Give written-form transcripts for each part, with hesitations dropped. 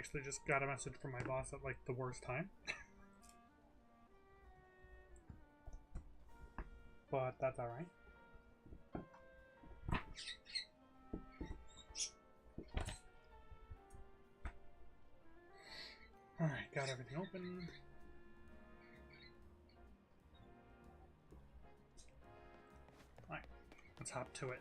actually just got a message from my boss at like the worst time. But that's alright. Alright, got everything open. Alright, let's hop to it.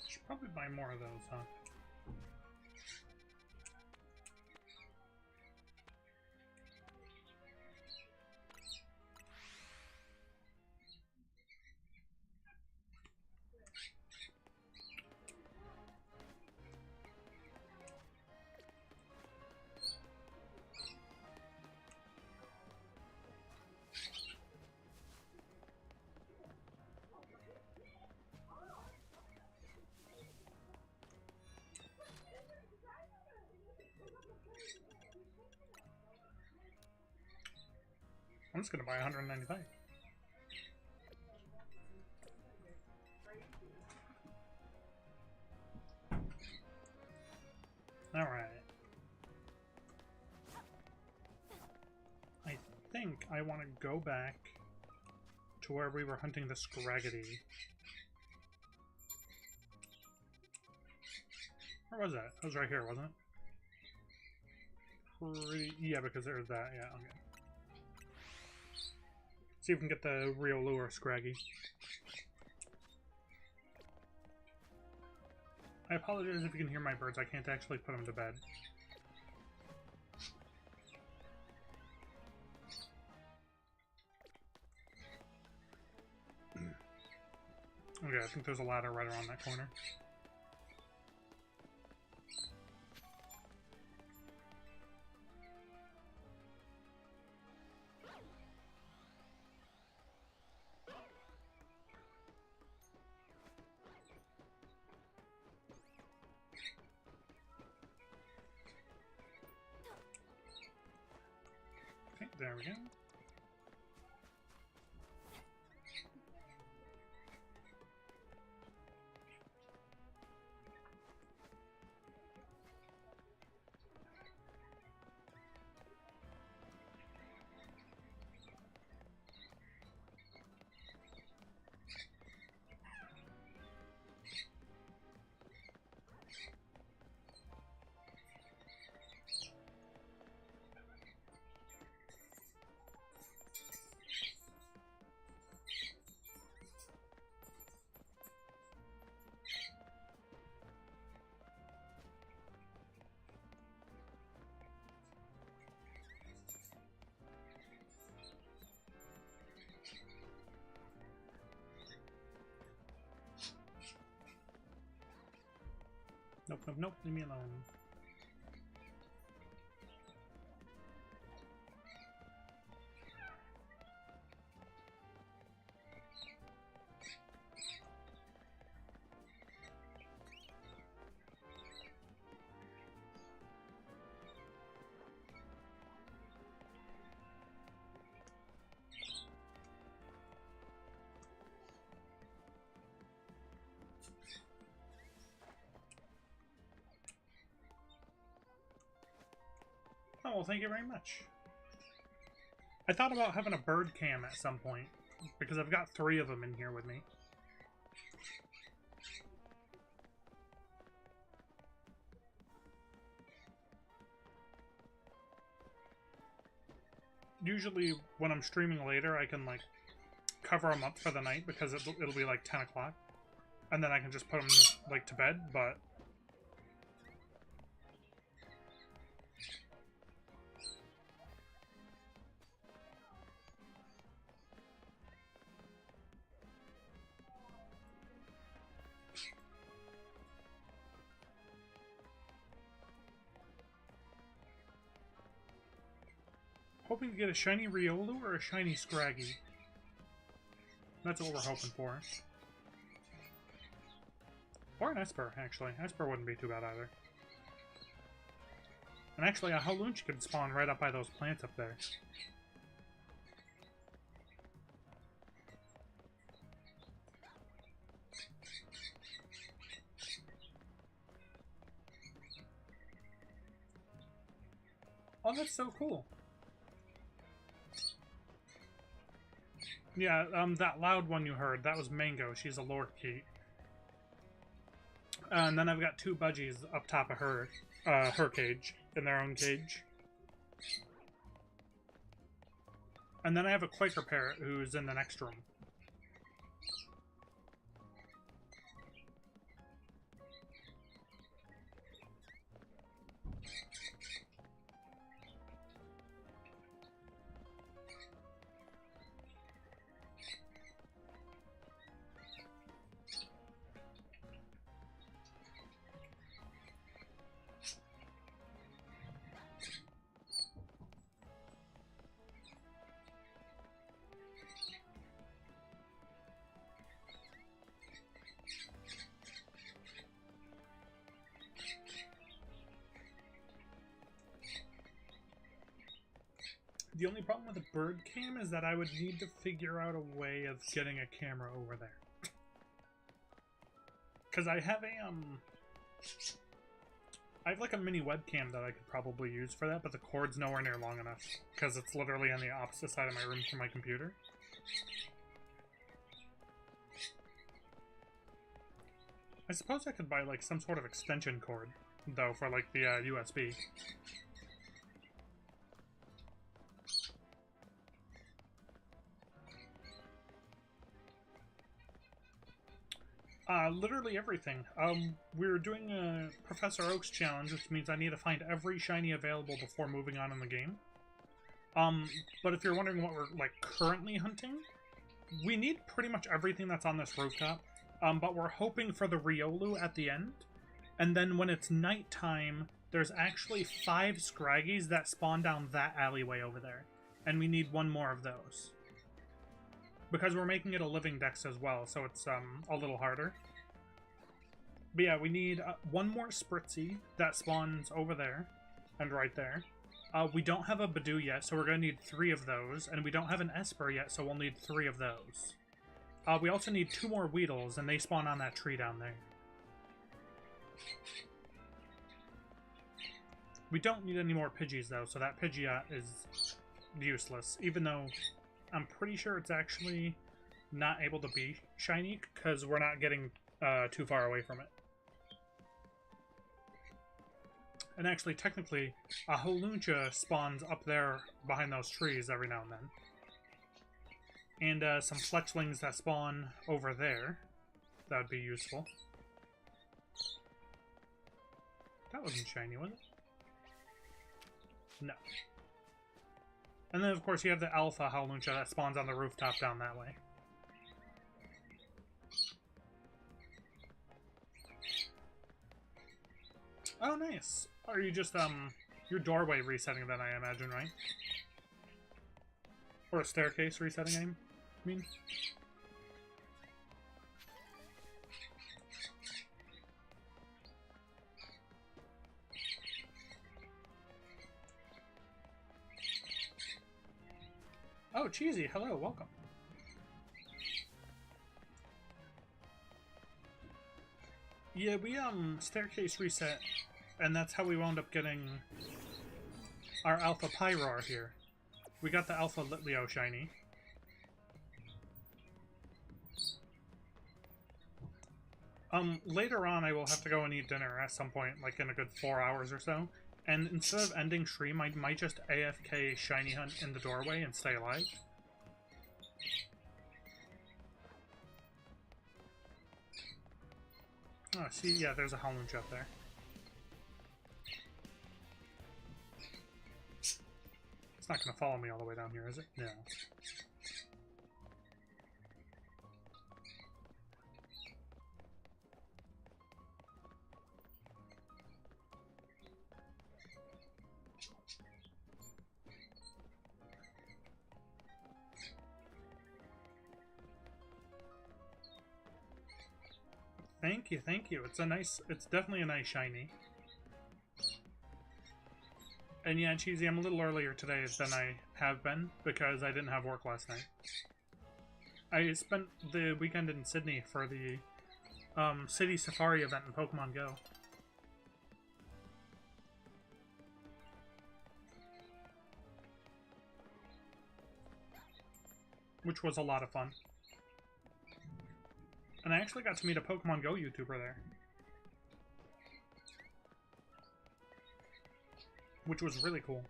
Should probably buy more of those, huh? I'm just gonna buy 195. Alright. I think I want to go back to where we were hunting the Scraggedy. Where was that? It was right here, wasn't it? Yeah, because there's that. Yeah, okay. See if we can get the real lure Scraggy. I apologize if you can hear my birds. I can't actually put them to bed. Okay, I think there's a ladder right around that corner. Okay, there we go. Nope, nope, nope, leave me alone. Oh, well, thank you very much. I thought about having a bird cam at some point, because I've got 3 of them in here with me. Usually, when I'm streaming later, I can, like, cover them up for the night, because it'll be, like, 10 o'clock. And then I can just put them, like, to bed, but... Hoping to get a shiny Riolu or a shiny Scraggy. That's what we're hoping for. Or an Esper, actually. Esper wouldn't be too bad either. And actually, a Howlunch could spawn right up by those plants up there. Oh, that's so cool. Yeah, that loud one you heard, that was Mango. She's a Lorikeet. And then I've got two Budgies up top of her cage, in their own cage. And then I have a Quaker Parrot who's in the next room. The only problem with the bird cam is that I would need to figure out a way of getting a camera over there. Because I have I have like a mini webcam that I could probably use for that, but the cord's nowhere near long enough. Because it's literally on the opposite side of my room from my computer. I suppose I could buy like some sort of extension cord, though, for like the USB. Literally everything. We're doing a Professor Oak's challenge, which means I need to find every shiny available before moving on in the game. But if you're wondering what we're, like, currently hunting, we need pretty much everything that's on this rooftop. But we're hoping for the Riolu at the end. And then when it's nighttime, there's actually 5 Scraggies that spawn down that alleyway over there. And we need one more of those. Because we're making it a living dex as well, so it's a little harder. But yeah, we need one more Spritzee that spawns over there and right there. We don't have a Badoo yet, so we're going to need 3 of those. And we don't have an Esper yet, so we'll need 3 of those. We also need 2 more Weedles, and they spawn on that tree down there. We don't need any more Pidgeys, though, so that Pidgeot is useless. Even though I'm pretty sure it's actually not able to be shiny, because we're not getting too far away from it. And actually, technically, a Howluncha spawns up there behind those trees every now and then. And some Fletchlings that spawn over there. That would be useful. That wasn't shiny, was it? No. And then, of course, you have the Alpha Howluncha that spawns on the rooftop down that way. Oh, nice. Are you just, your doorway resetting then, I imagine, right? Or a staircase resetting, I mean? Oh, Cheesy, hello, welcome. Yeah, we, staircase reset, and that's how we wound up getting our Alpha Pyroar here. We got the Alpha Litleo shiny. Later on I will have to go and eat dinner at some point, like in a good 4 hours or so. And instead of ending stream, I might just AFK shiny hunt in the doorway and stay alive. Oh, see, yeah, there's a Howlunch up there. It's not going to follow me all the way down here, is it? No. Thank you, thank you. It's definitely a nice shiny. And yeah, Cheesy, I'm a little earlier today than I have been because I didn't have work last night. I spent the weekend in Sydney for the City Safari event in Pokemon Go. Which was a lot of fun. And I actually got to meet a Pokemon Go YouTuber there. Which was really cool.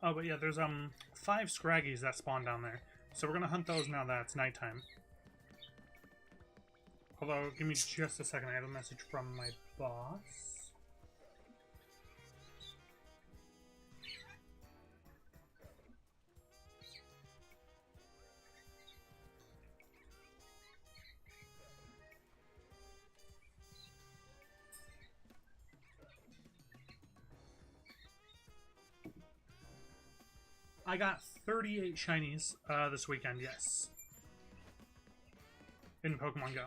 Oh, but yeah, there's 5 Scraggies that spawn down there. So we're gonna hunt those now that it's nighttime. Although, give me just a second, I have a message from my boss. I got 38 shinies this weekend, yes. In Pokemon Go.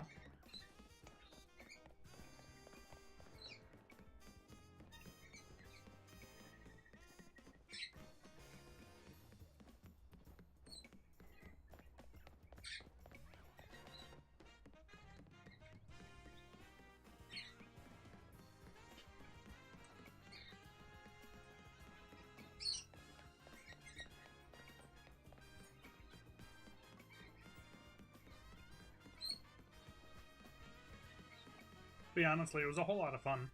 But yeah, honestly, it was a whole lot of fun.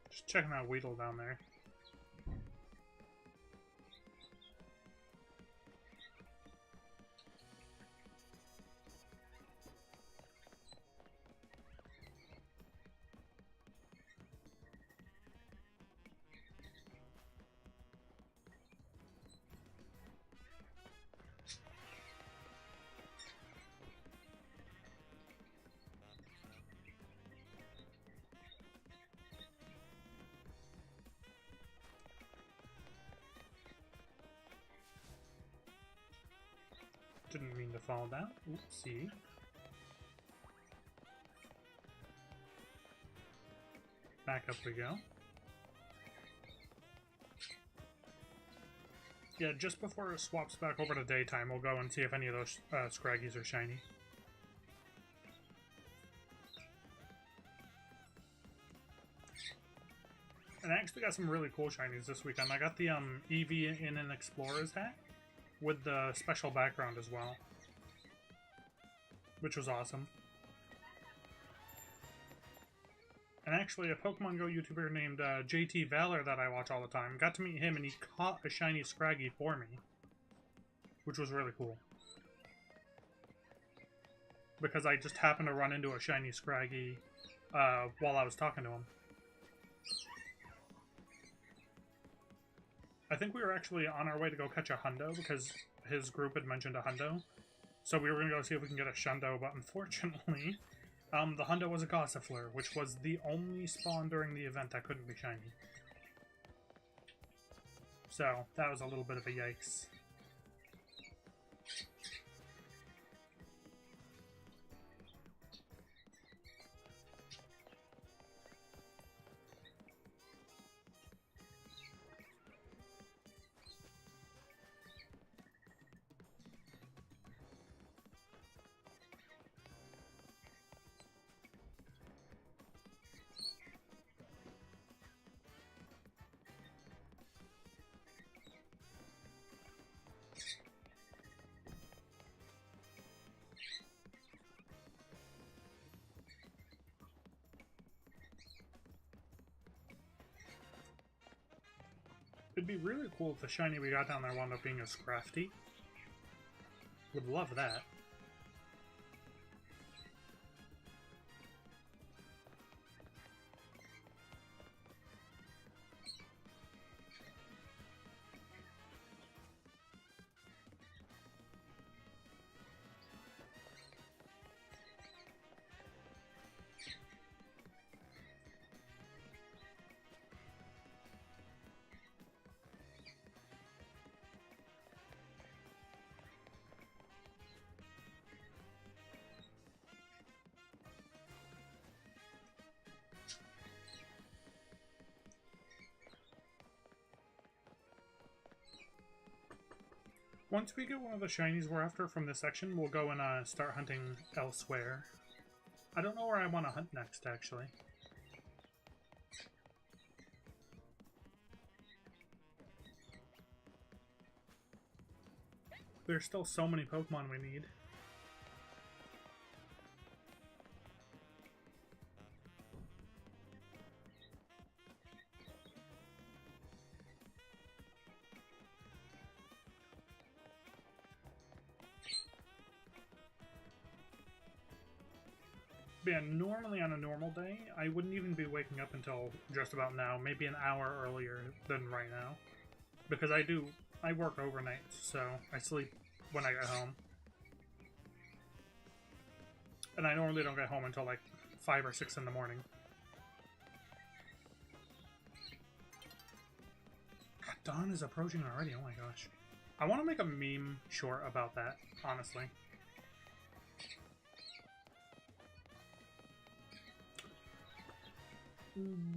Just checking out Weedle down there. Didn't mean to fall down. Oopsie. Back up we go. Yeah, just before it swaps back over to daytime, we'll go and see if any of those Scraggies are shiny. And I actually got some really cool shinies this weekend. I got the Eevee in an Explorer's hat with the special background as well, which was awesome. And actually, a Pokemon Go YouTuber named JT Valor that I watch all the time, got to meet him and he caught a shiny Scraggy for me, which was really cool. Because I just happened to run into a shiny Scraggy while I was talking to him. I think we were actually on our way to go catch a Hundo because his group had mentioned a Hundo. So we were going to go see if we can get a Shundo, but unfortunately, the Hundo was a Gossifleur, which was the only spawn during the event that couldn't be shiny. So that was a little bit of a yikes. It'd be really cool if the shiny we got down there wound up being a Scrafty. Would love that. Once we get one of the shinies we're after from this section, we'll go and start hunting elsewhere. I don't know where I want to hunt next, actually. There's still so many Pokemon we need. But yeah, normally on a normal day, I wouldn't even be waking up until just about now, maybe an hour earlier than right now. Because I work overnight, so I sleep when I get home. And I normally don't get home until like 5 or 6 in the morning. God, dawn is approaching already, oh my gosh. I want to make a meme short about that, honestly.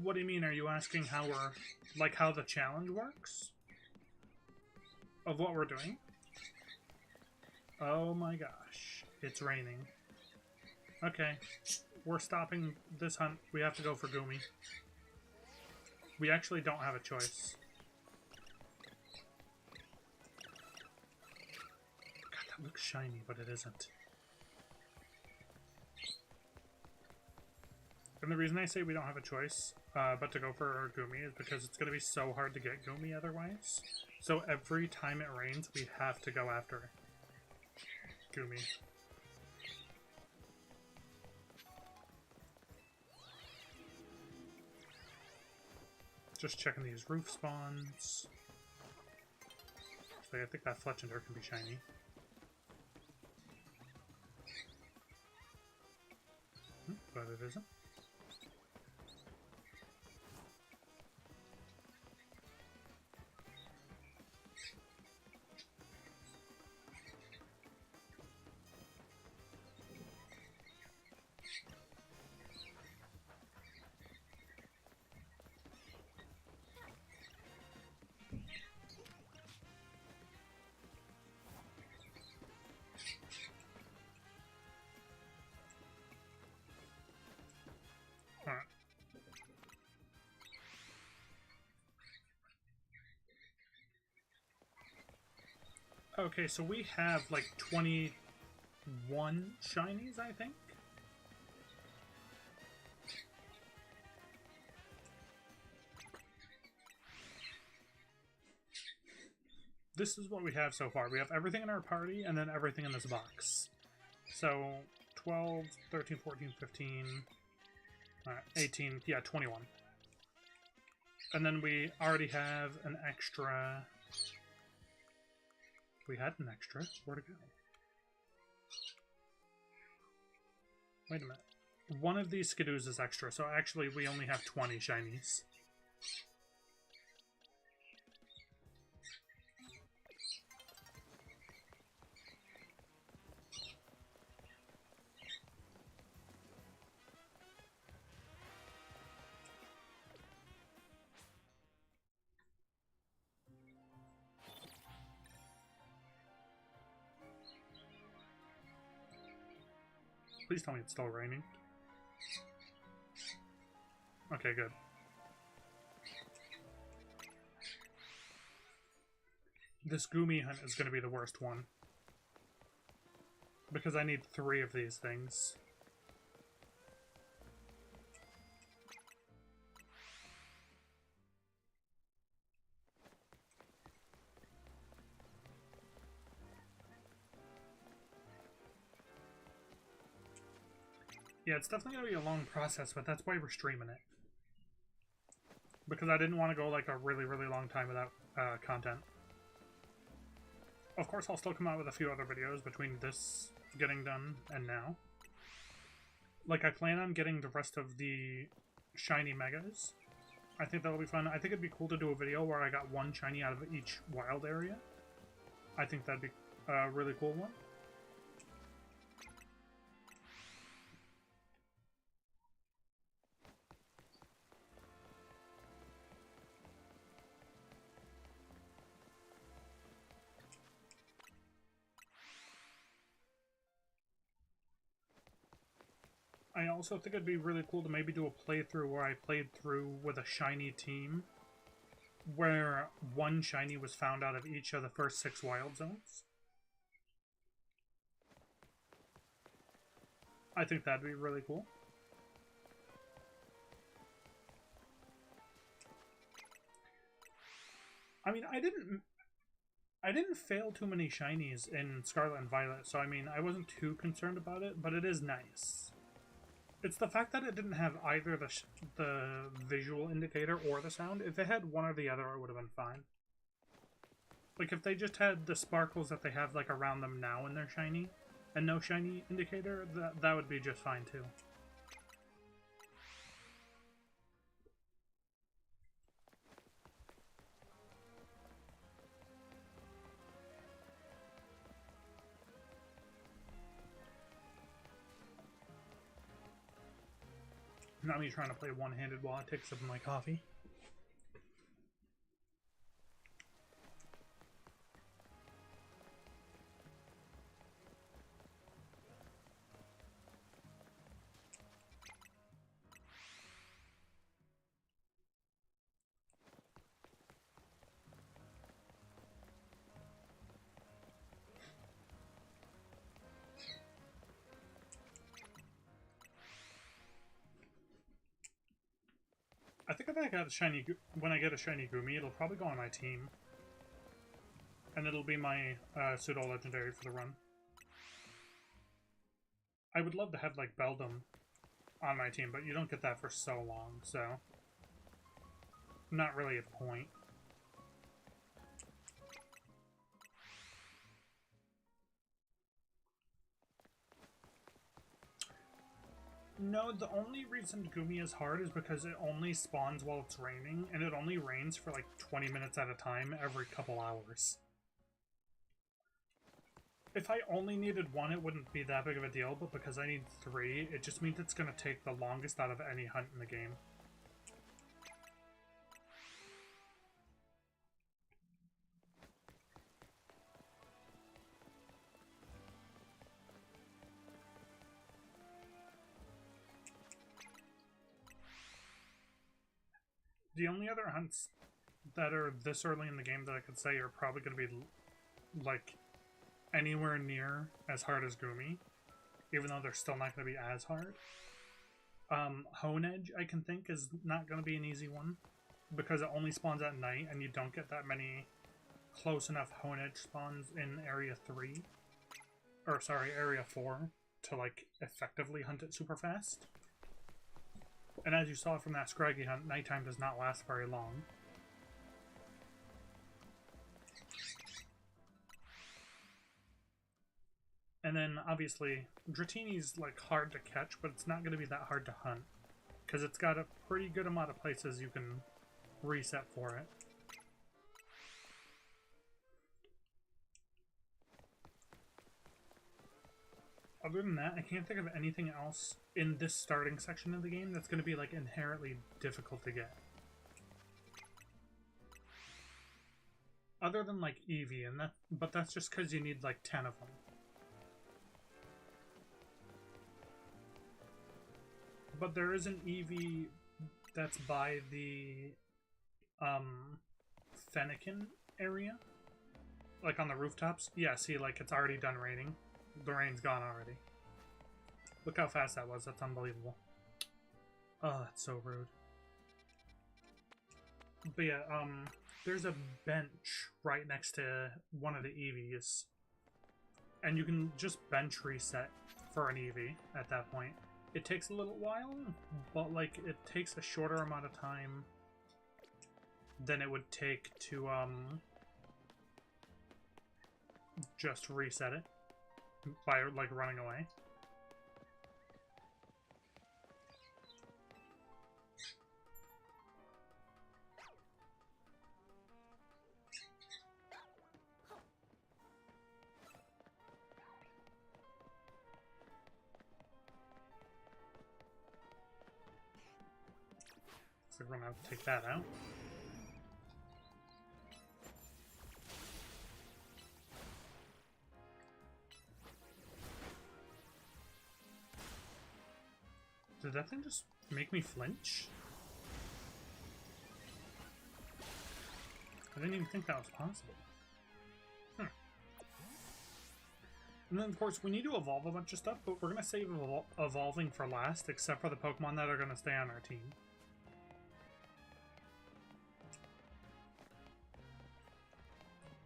What do you mean? Are you asking how we're... like how the challenge works? Of what we're doing? Oh my gosh. It's raining. Okay. We're stopping this hunt. We have to go for Goomy. We actually don't have a choice. God, that looks shiny, but it isn't. And the reason I say we don't have a choice but to go for Goomy is because it's going to be so hard to get Goomy otherwise. So every time it rains, we have to go after Goomy. Just checking these roof spawns. So I think that Fletchinder can be shiny. But it isn't. Alright. Okay, so we have like 21 shinies, I think? This is what we have so far. We have everything in our party and then everything in this box. So 12, 13, 14, 15, 18, yeah, 21. And then we already have an extra... We had an extra. Where'd it go? Wait a minute. One of these Skidoos is extra, so actually we only have 20 shinies. Please tell me it's still raining. Okay, good. This Goomy hunt is going to be the worst one. Because I need 3 of these things. Yeah, it's definitely going to be a long process, but that's why we're streaming it. Because I didn't want to go like a really, really long time without content. Of course, I'll still come out with a few other videos between this getting done and now. Like, I plan on getting the rest of the shiny megas. I think that'll be fun. I think it'd be cool to do a video where I got one shiny out of each wild area. I think that'd be a really cool one. I also think it'd be really cool to maybe do a playthrough where I played through with a shiny team, where one shiny was found out of each of the first 6 wild zones. I think that'd be really cool. I mean, I didn't fail too many shinies in Scarlet and Violet, so I mean, I wasn't too concerned about it, but it is nice. It's the fact that it didn't have either the visual indicator or the sound. If it had one or the other, it would have been fine. Like, if they just had the sparkles that they have, like, around them now in their shiny, and no shiny indicator, that would be just fine, too. Not me trying to play one-handed while I take a sip of my coffee. I think if I got a shiny, when I get a shiny Gumi, it'll probably go on my team. And it'll be my pseudo-legendary for the run. I would love to have, like, Beldum on my team, but you don't get that for so long, so... Not really a point. No, the only reason Gumi is hard is because it only spawns while it's raining, and it only rains for like 20 minutes at a time every couple hours. If I only needed one, it wouldn't be that big of a deal, but because I need 3, it just means it's going to take the longest out of any hunt in the game. The only other hunts that are this early in the game that I could say are probably going to be, like, anywhere near as hard as Gumi, even though they're still not going to be as hard. Honedge, I can think, is not going to be an easy one, because it only spawns at night, and you don't get that many close enough Honedge spawns in Area 3, or sorry, Area 4, to, like, effectively hunt it super fast. And as you saw from that Scraggy hunt, nighttime does not last very long. And then, obviously, Dratini's, like, hard to catch, but it's not going to be that hard to hunt. Because it's got a pretty good amount of places you can reset for it. Other than that, I can't think of anything else in this starting section of the game that's going to be, like, inherently difficult to get. Other than, like, Eevee, but that's just because you need, like, 10 of them. But there is an Eevee that's by the Fennekin area. Like on the rooftops. Yeah, see, like it's already done raining. The rain's gone already. Look how fast that was. That's unbelievable. Oh, that's so rude. But yeah, there's a bench right next to one of the Eevees. And you can just bench reset for an Eevee at that point. It takes a little while, but like it takes a shorter amount of time than it would take to just reset it by like running away. So we're gonna have to take that out. Did that thing just make me flinch? I didn't even think that was possible. And then, of course, we need to evolve a bunch of stuff, but we're going to save evolving for last, except for the Pokemon that are going to stay on our team.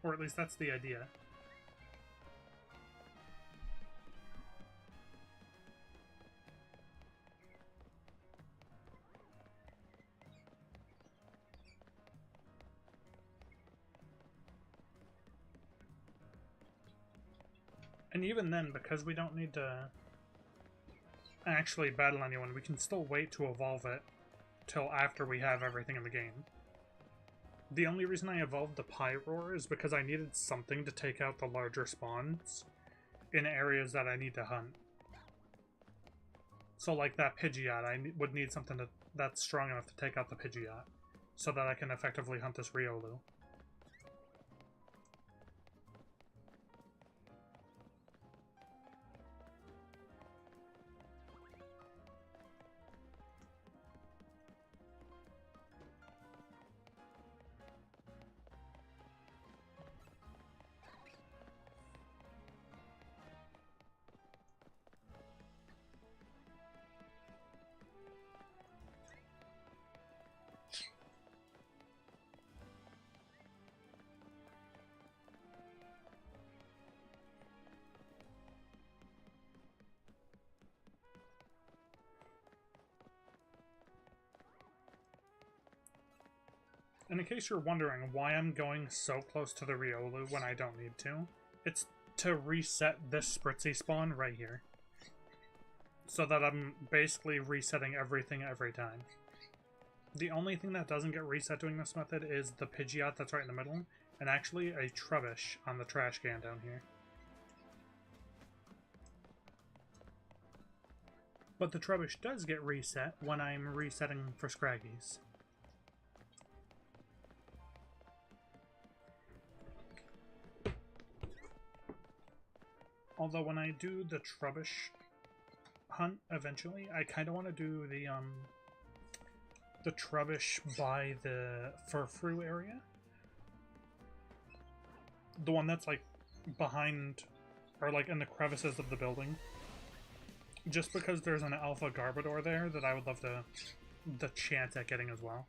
Or at least that's the idea. And even then, because we don't need to actually battle anyone, we can still wait to evolve it till after we have everything in the game. The only reason I evolved the Pyroar is because I needed something to take out the larger spawns in areas that I need to hunt. So like that Pidgeot, I would need something that's strong enough to take out the Pidgeot, so that I can effectively hunt this Riolu. And in case you're wondering why I'm going so close to the Riolu when I don't need to, it's to reset this Spritzee spawn right here. So that I'm basically resetting everything every time. The only thing that doesn't get reset doing this method is the Pidgeot that's right in the middle, and actually a Trubbish on the trash can down here. But the Trubbish does get reset when I'm resetting for Scraggies. Although when I do the Trubbish hunt eventually, I kind of want to do the Trubbish by the Furfrou area. The one that's like behind, or like in the crevices of the building. Just because there's an Alpha Garbodor there that I would love the chance at getting as well.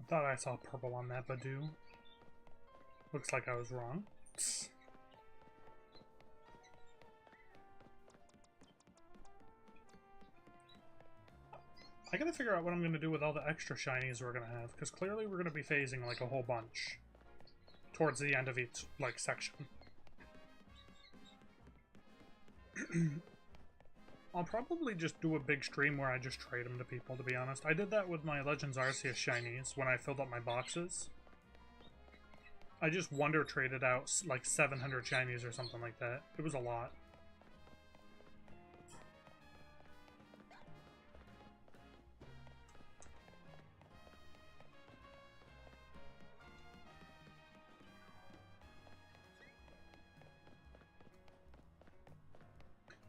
Thought I saw purple on that Badoo. Looks like I was wrong. I gotta figure out what I'm gonna do with all the extra shinies we're gonna have, because clearly we're gonna be phasing like a whole bunch towards the end of each like section. I'll probably just do a big stream where I just trade them to people, to be honest. I did that with my Legends Arceus shinies when I filled up my boxes. I just wonder traded out like 700 shinies or something like that. It was a lot.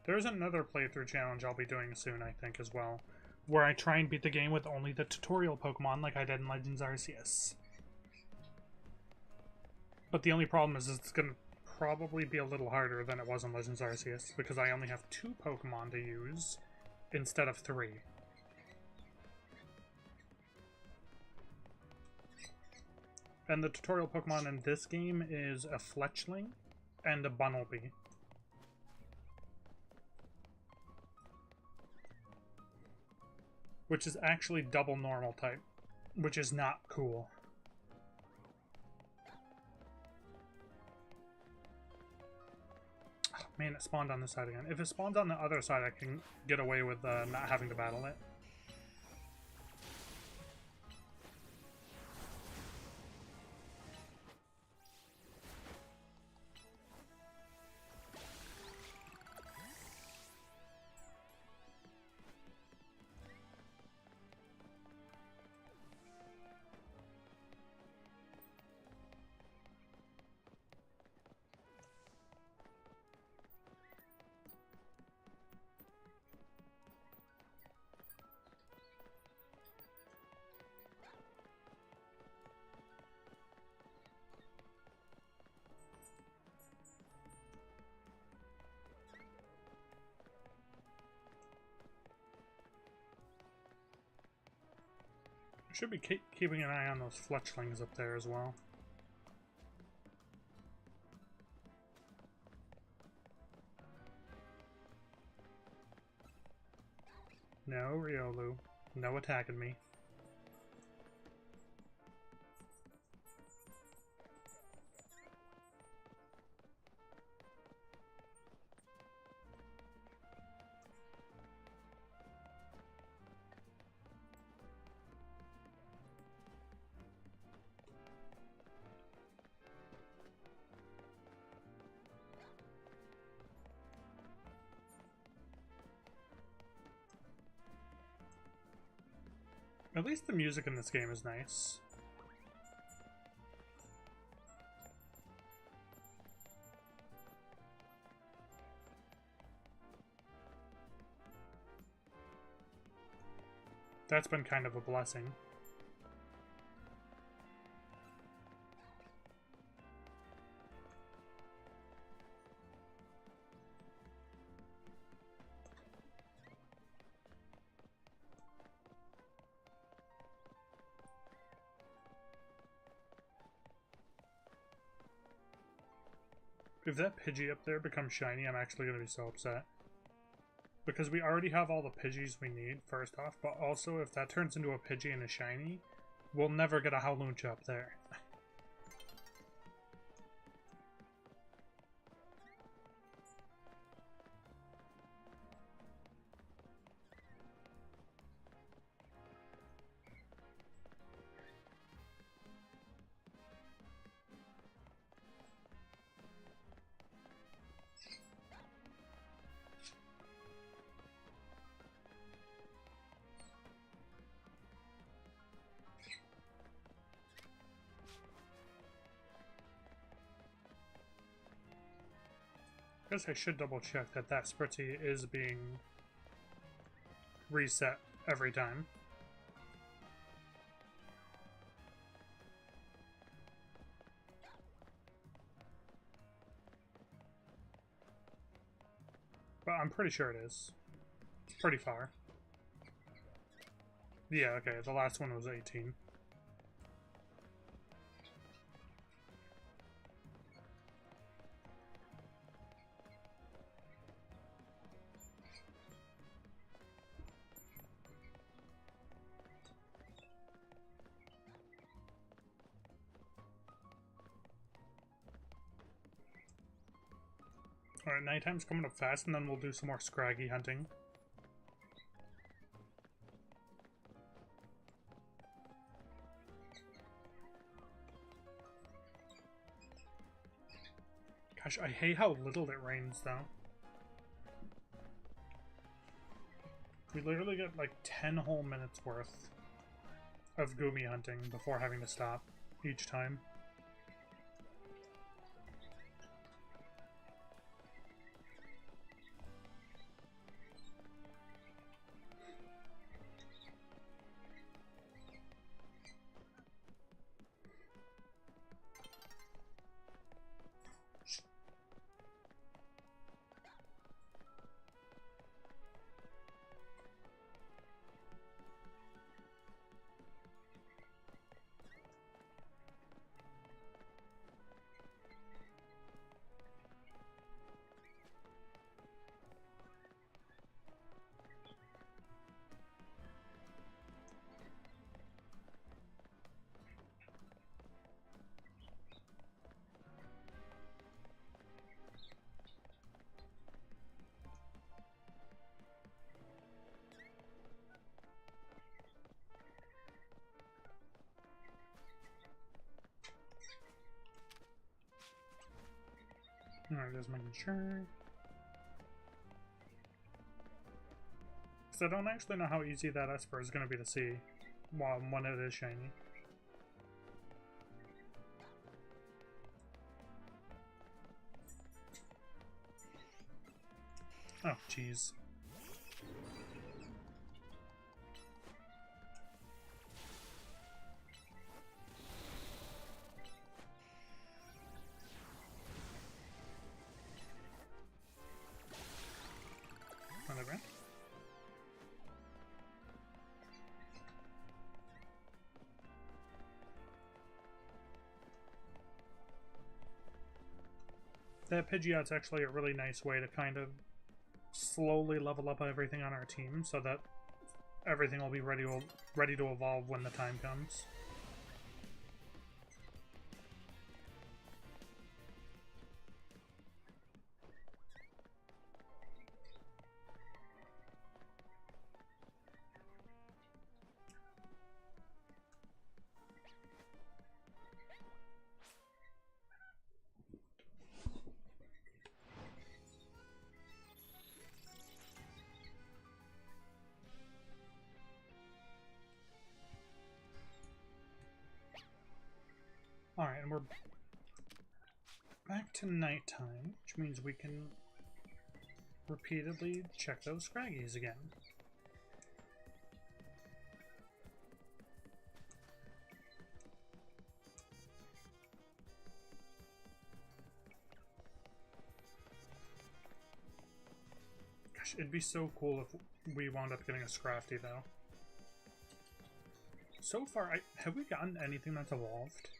There's another playthrough challenge I'll be doing soon, I think, as well, where I try and beat the game with only the tutorial Pokemon like I did in Legends Arceus. But the only problem is it's going to probably be a little harder than it was in Legends Arceus, because I only have 2 Pokemon to use instead of 3. And the tutorial Pokemon in this game is a Fletchling and a Bunnelby. Which is actually double normal type, which is not cool. Oh, man, it spawned on this side again. If it spawns on the other side, I can get away with not having to battle it. Should be keeping an eye on those Fletchlings up there as well. No, Riolu. No attacking me. At least the music in this game is nice. That's been kind of a blessing. If that Pidgey up there becomes shiny, I'm actually going to be so upset. Because we already have all the Pidgeys we need, first off, but also if that turns into a Pidgey and a shiny, we'll never get a Howluncha up there. I guess I should double check that that Spritzee is being reset every time. But I'm pretty sure it is. It's pretty far. Yeah, okay, the last one was 18. Alright, nighttime's coming up fast, and then we'll do some more Scraggy hunting. Gosh, I hate how little it rains, though. We literally get like 10 whole minutes worth of Goomy hunting before having to stop each time. Alright, just making sure. Because I don't actually know how easy that Esper is going to be to see when it is shiny. Oh, jeez. Whatever. That Pidgeot's actually a really nice way to kind of slowly level up everything on our team so that everything will be ready to evolve when the time comes. Alright, and we're back to nighttime, which means we can repeatedly check those Scraggies again. Gosh, it'd be so cool if we wound up getting a Scrafty, though. So far, have we gotten anything that's evolved?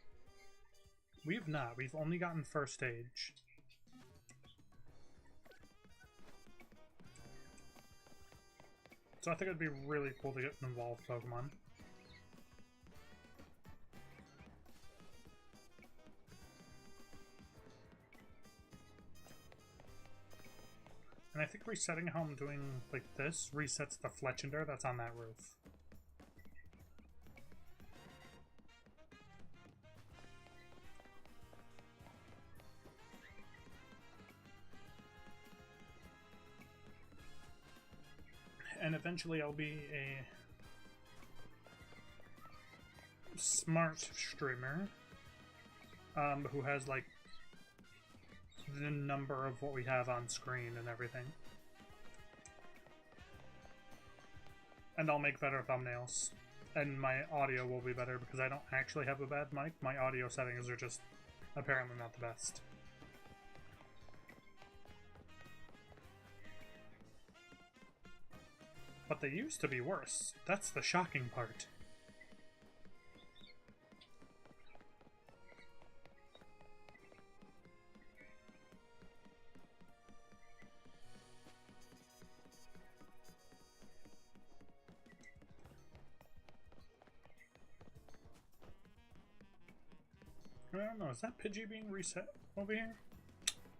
We have not. We've only gotten first stage. So I think it'd be really cool to get an evolved Pokemon. And I think resetting how I'm doing like this resets the Fletchinder that's on that roof. And eventually I'll be a smart streamer who has like the number of what we have on screen and everything. And I'll make better thumbnails. And my audio will be better because I don't actually have a bad mic. My audio settings are just apparently not the best. But they used to be worse. That's the shocking part. I don't know, is that Pidgey being reset over here?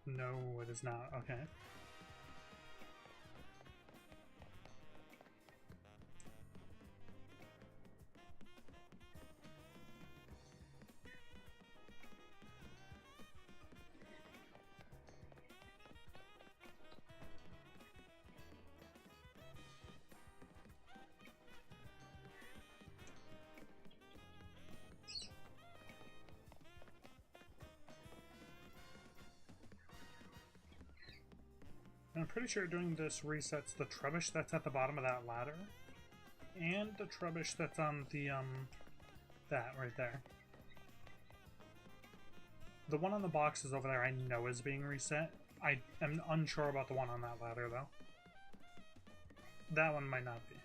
No, it is not. Okay. I'm pretty sure doing this resets the Trubbish that's at the bottom of that ladder. And the Trubbish that's on the, that right there. The one on the boxes over there I know is being reset. I am unsure about the one on that ladder, though. That one might not be.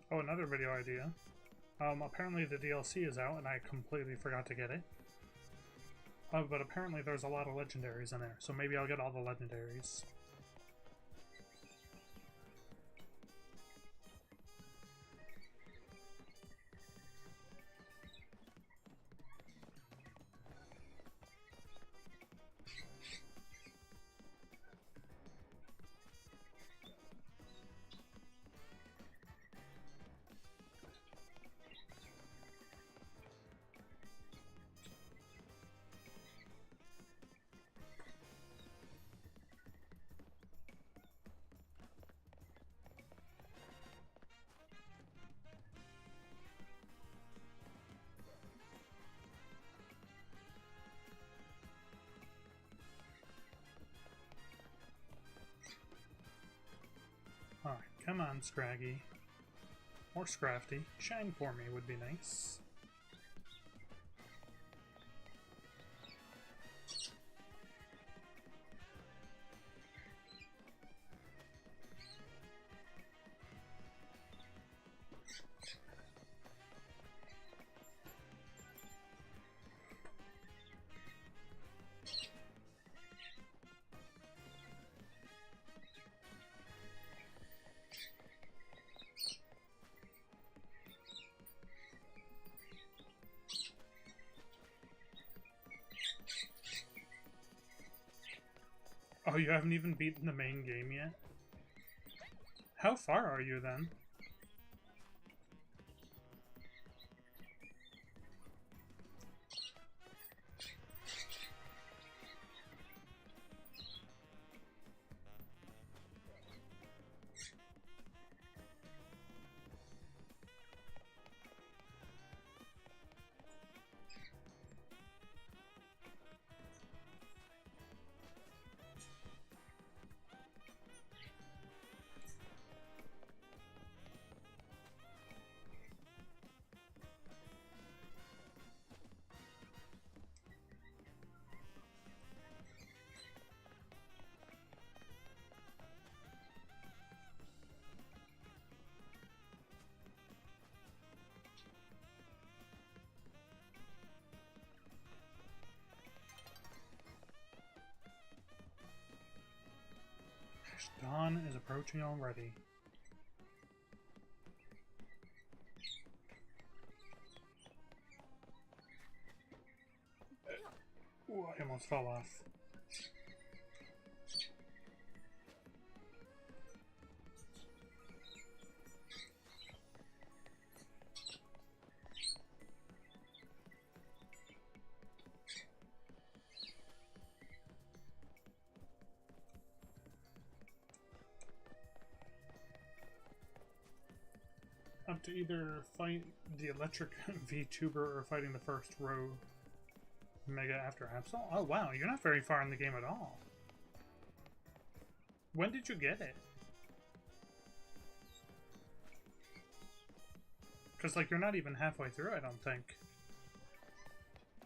Oh, another video idea. Apparently the DLC is out and I completely forgot to get it. But apparently there's a lot of legendaries in there, so maybe I'll get all the legendaries. Alright, come on, Scraggy. Or Scrafty. Shine for me would be nice. Oh, you haven't even beaten the main game yet? How far are you then? Dawn is approaching already. Ooh, I almost fell off. Up to either fight the electric VTuber or fighting the first row Mega after Absol? Oh wow, you're not very far in the game at all. When did you get it? Because, like, you're not even halfway through, I don't think.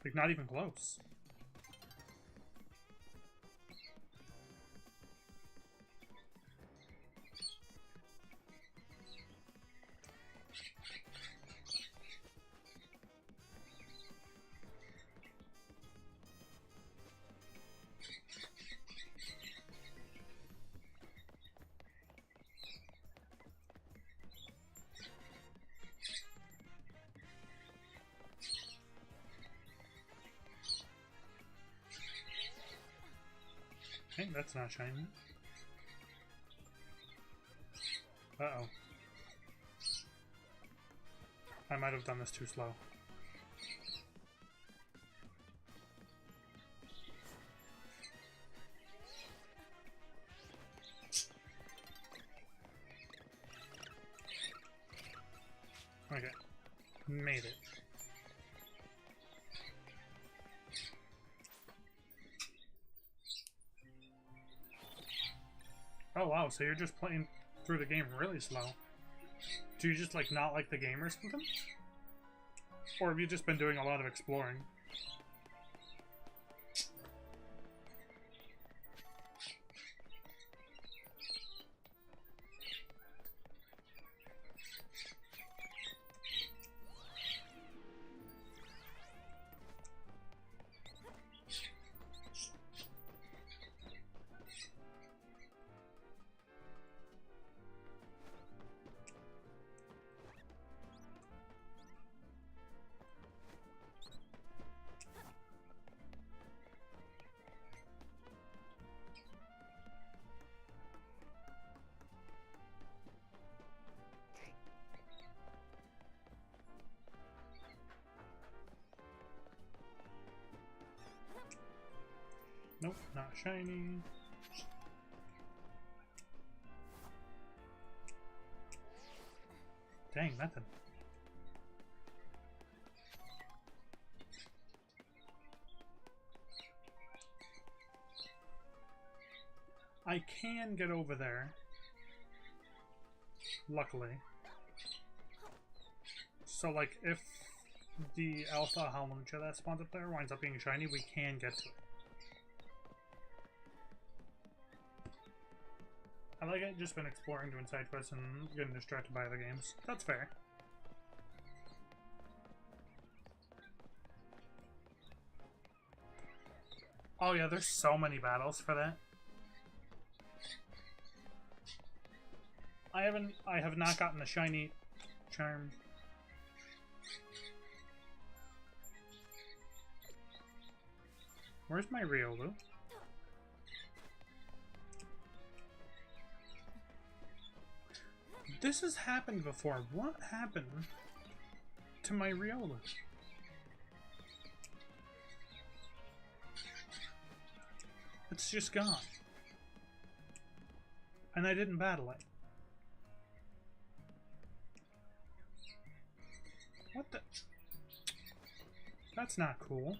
Like, not even close. Okay, that's not shiny. Uh-oh. I might have done this too slow. Okay. Made it. Oh wow, so you're just playing through the game really slow. Do you just like not like the game or something? Or have you just been doing a lot of exploring? Nope, not shiny. Dang, nothing. I can get over there. Luckily. So, like, if the Alpha Howlucha that spawns up there winds up being shiny, we can get to it. I like it, just been exploring, doing side quests, and getting distracted by other games. That's fair. Oh yeah, there's so many battles for that. I have not gotten the shiny charm. Where's my Riolu? This has happened before. What happened to my Riolu? It's just gone. And I didn't battle it. What the? That's not cool.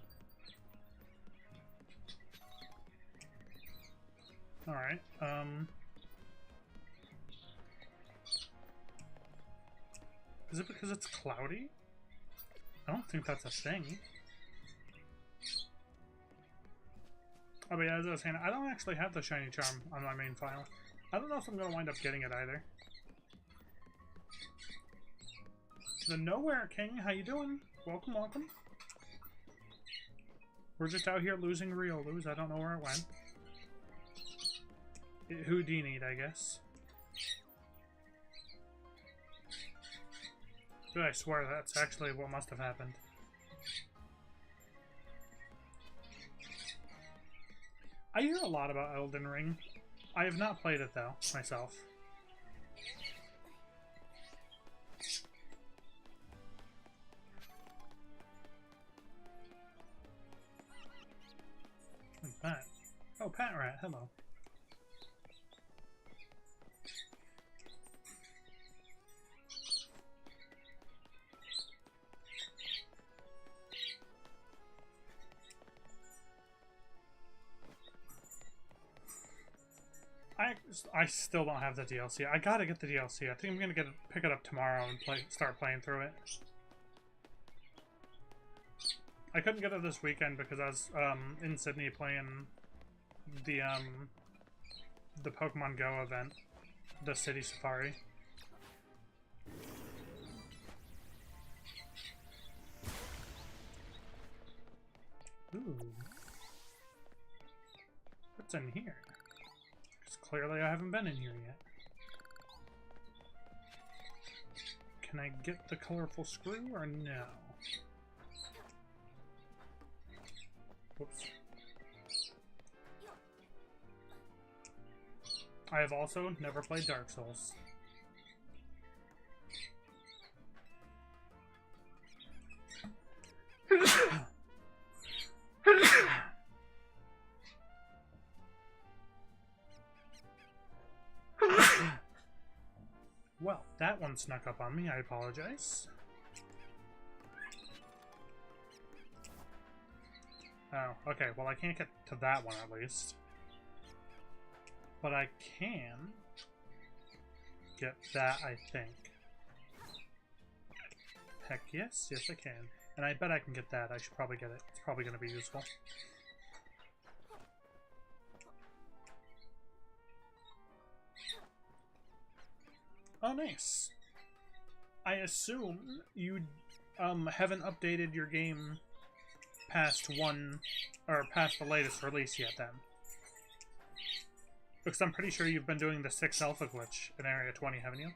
Alright, is it because it's cloudy? I don't think that's a thing. Oh, but yeah, as I was saying, I don't actually have the shiny charm on my main file. I don't know if I'm going to wind up getting it either. The Nowhere King, how you doing? Welcome, welcome. We're just out here losing Riolus. I don't know where it went. Houdini'd, I guess. Dude, I swear that's actually what must have happened. I hear a lot about Elden Ring. I have not played it, though, myself. What's that? Oh, Pat Rat, hello. I still don't have the DLC. I gotta get the DLC. I think I'm gonna pick it up tomorrow and start playing through it. I couldn't get it this weekend because I was in Sydney playing the Pokemon Go event, the City Safari. Ooh. What's in here? Clearly I haven't been in here yet. Can I get the colorful screw or no? Whoops. I have also never played Dark Souls. Well, that one snuck up on me. I apologize. Oh, okay. Well, I can't get to that one, at least. But I can get that, I think. Heck yes. Yes, I can. And I bet I can get that. I should probably get it. It's probably going to be useful. Oh, nice. I assume you haven't updated your game past past the latest release yet, then. Because I'm pretty sure you've been doing the 6 alpha glitch in Area 20, haven't you?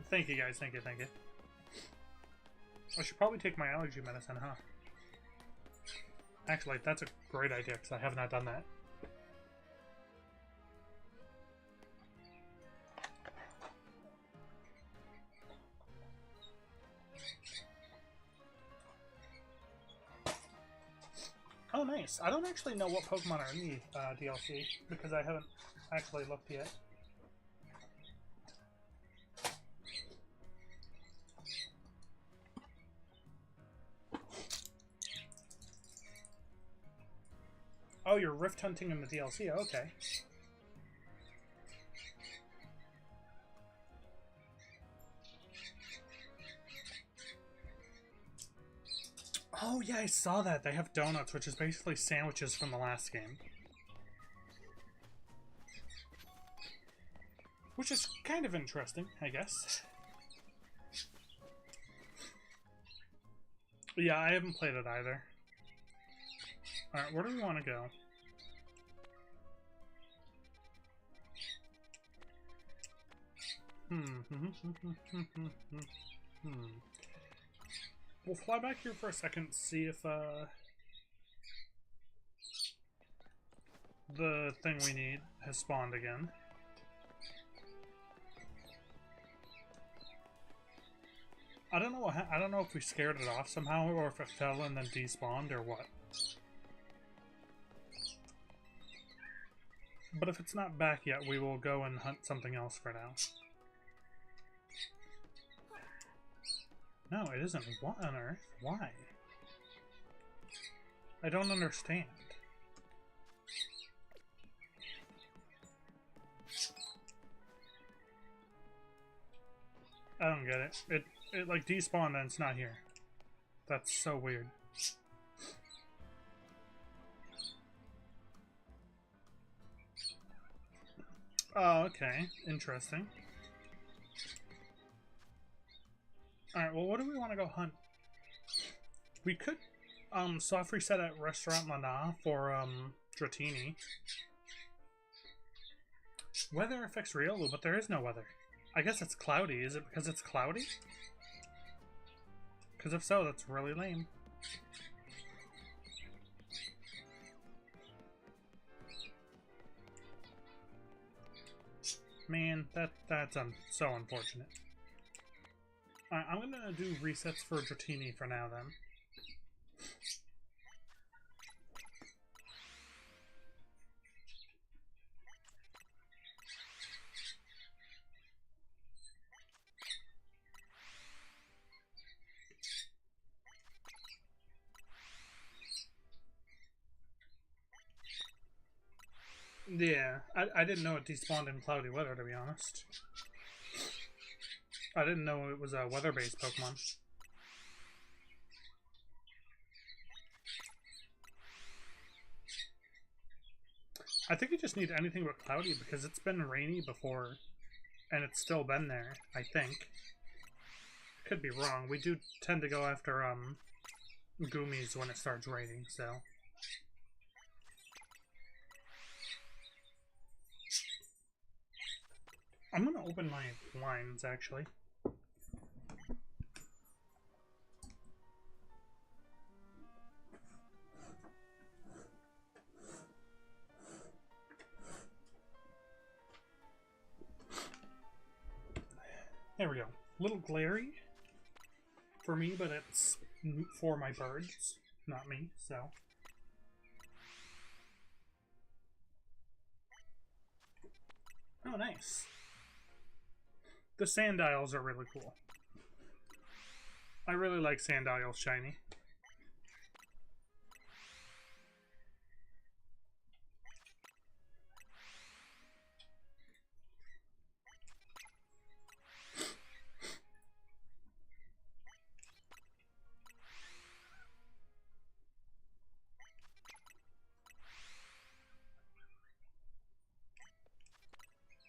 Thank you, guys. Thank you, thank you. I should probably take my allergy medicine, huh? Actually, that's a great idea, because I have not done that. Oh, nice. I don't actually know what Pokemon are in the DLC, because I haven't actually looked yet. Oh, you're rift hunting in the DLC, okay. Oh yeah, I saw that. They have donuts, which is basically sandwiches from the last game. Which is kind of interesting, I guess. Yeah, I haven't played it either. Alright, where do we want to go? We'll fly back here for a second, see if the thing we need has spawned again. I don't know if we scared it off somehow, or if it fell and then despawned, or what. But if it's not back yet, we will go and hunt something else for now. No, it isn't. What on earth? Why? I don't understand. I don't get it. It like despawned and it's not here. That's so weird. Oh, okay. Interesting. Alright, well, what do we want to go hunt? We could, soft reset at Restaurant Lana for, Dratini. Weather affects Riolu, but there is no weather. I guess it's cloudy. Is it because it's cloudy? Because if so, that's really lame. Man, that's so unfortunate. Alright, I'm gonna do resets for Dratini for now, then. Yeah, I didn't know it despawned in cloudy weather, to be honest. I didn't know it was a weather-based Pokemon. I think you just need anything but cloudy because it's been rainy before, and it's still been there, I think. Could be wrong. We do tend to go after, Goomies when it starts raining, so... I'm gonna open my blinds, actually. There we go. A little glary for me, but it's for my birds, not me, so. Oh, nice. The Sandials are really cool. I really like Sandials shiny.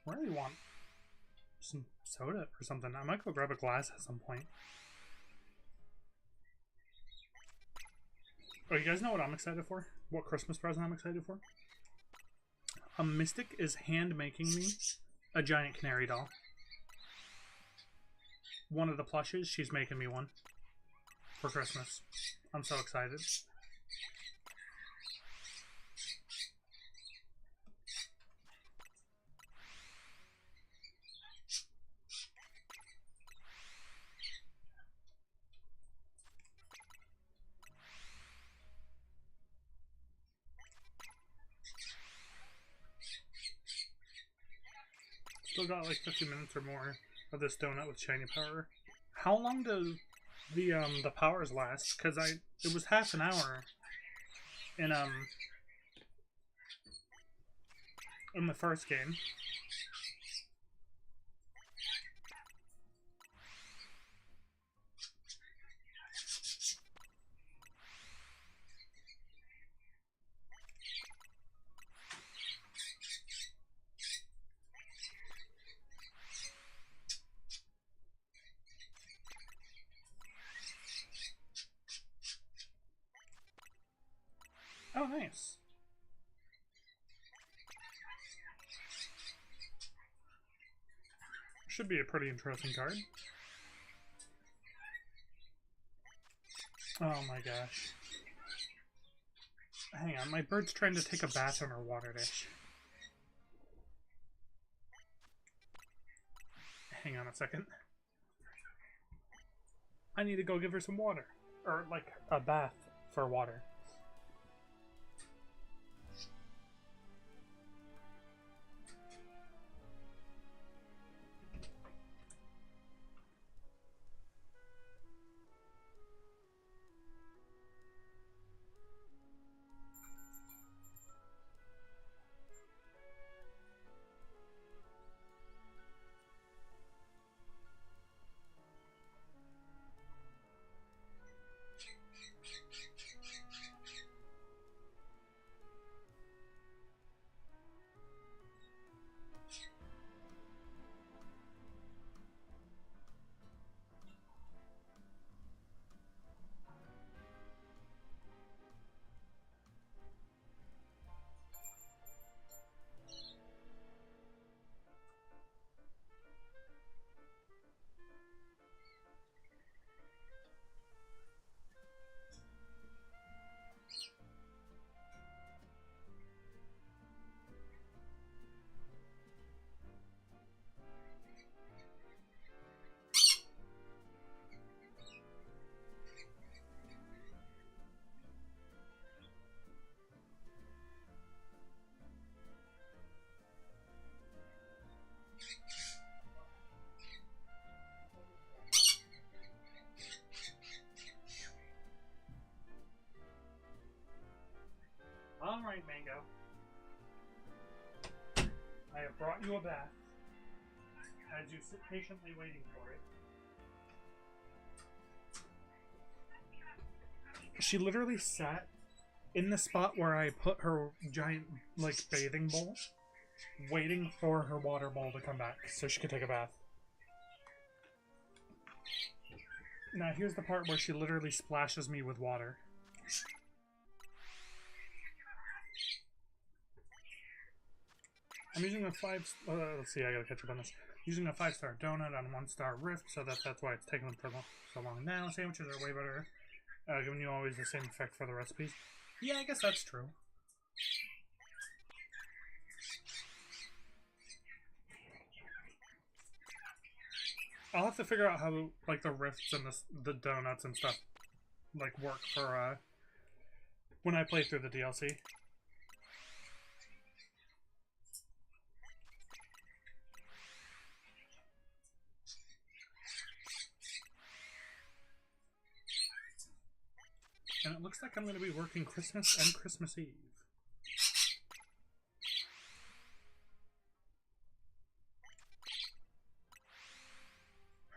I really want some soda or something. I might go grab a glass at some point. Oh, you guys know what I'm excited for? What Christmas present I'm excited for? Mystic is hand making me a giant canary doll. One of the plushes, she's making me one for Christmas. I'm so excited. Still got like 50 minutes or more of this donut with shiny power. How long do the powers last? Because it was half an hour in the first game. Oh, nice. Should be a pretty interesting card. Oh my gosh. Hang on, my bird's trying to take a bath in her water dish. Hang on a second. I need to go give her some water. Or, like, a bath for water. Alright, Mango. I have brought you a bath. As you sit patiently waiting for it. She literally sat in the spot where I put her giant, like, bathing bowl, waiting for her water bowl to come back so she could take a bath. Now, here's the part where she literally splashes me with water. I'm using a let's see, I gotta catch up on this. Using a 5-star donut on 1-star rift, so that's why it's taking them so long now. Sandwiches are way better, giving you always the same effect for the recipes. Yeah, I guess that's true. I'll have to figure out how, like, the rifts and the donuts and stuff, like, work for, when I play through the DLC. And it looks like I'm going to be working Christmas and Christmas Eve.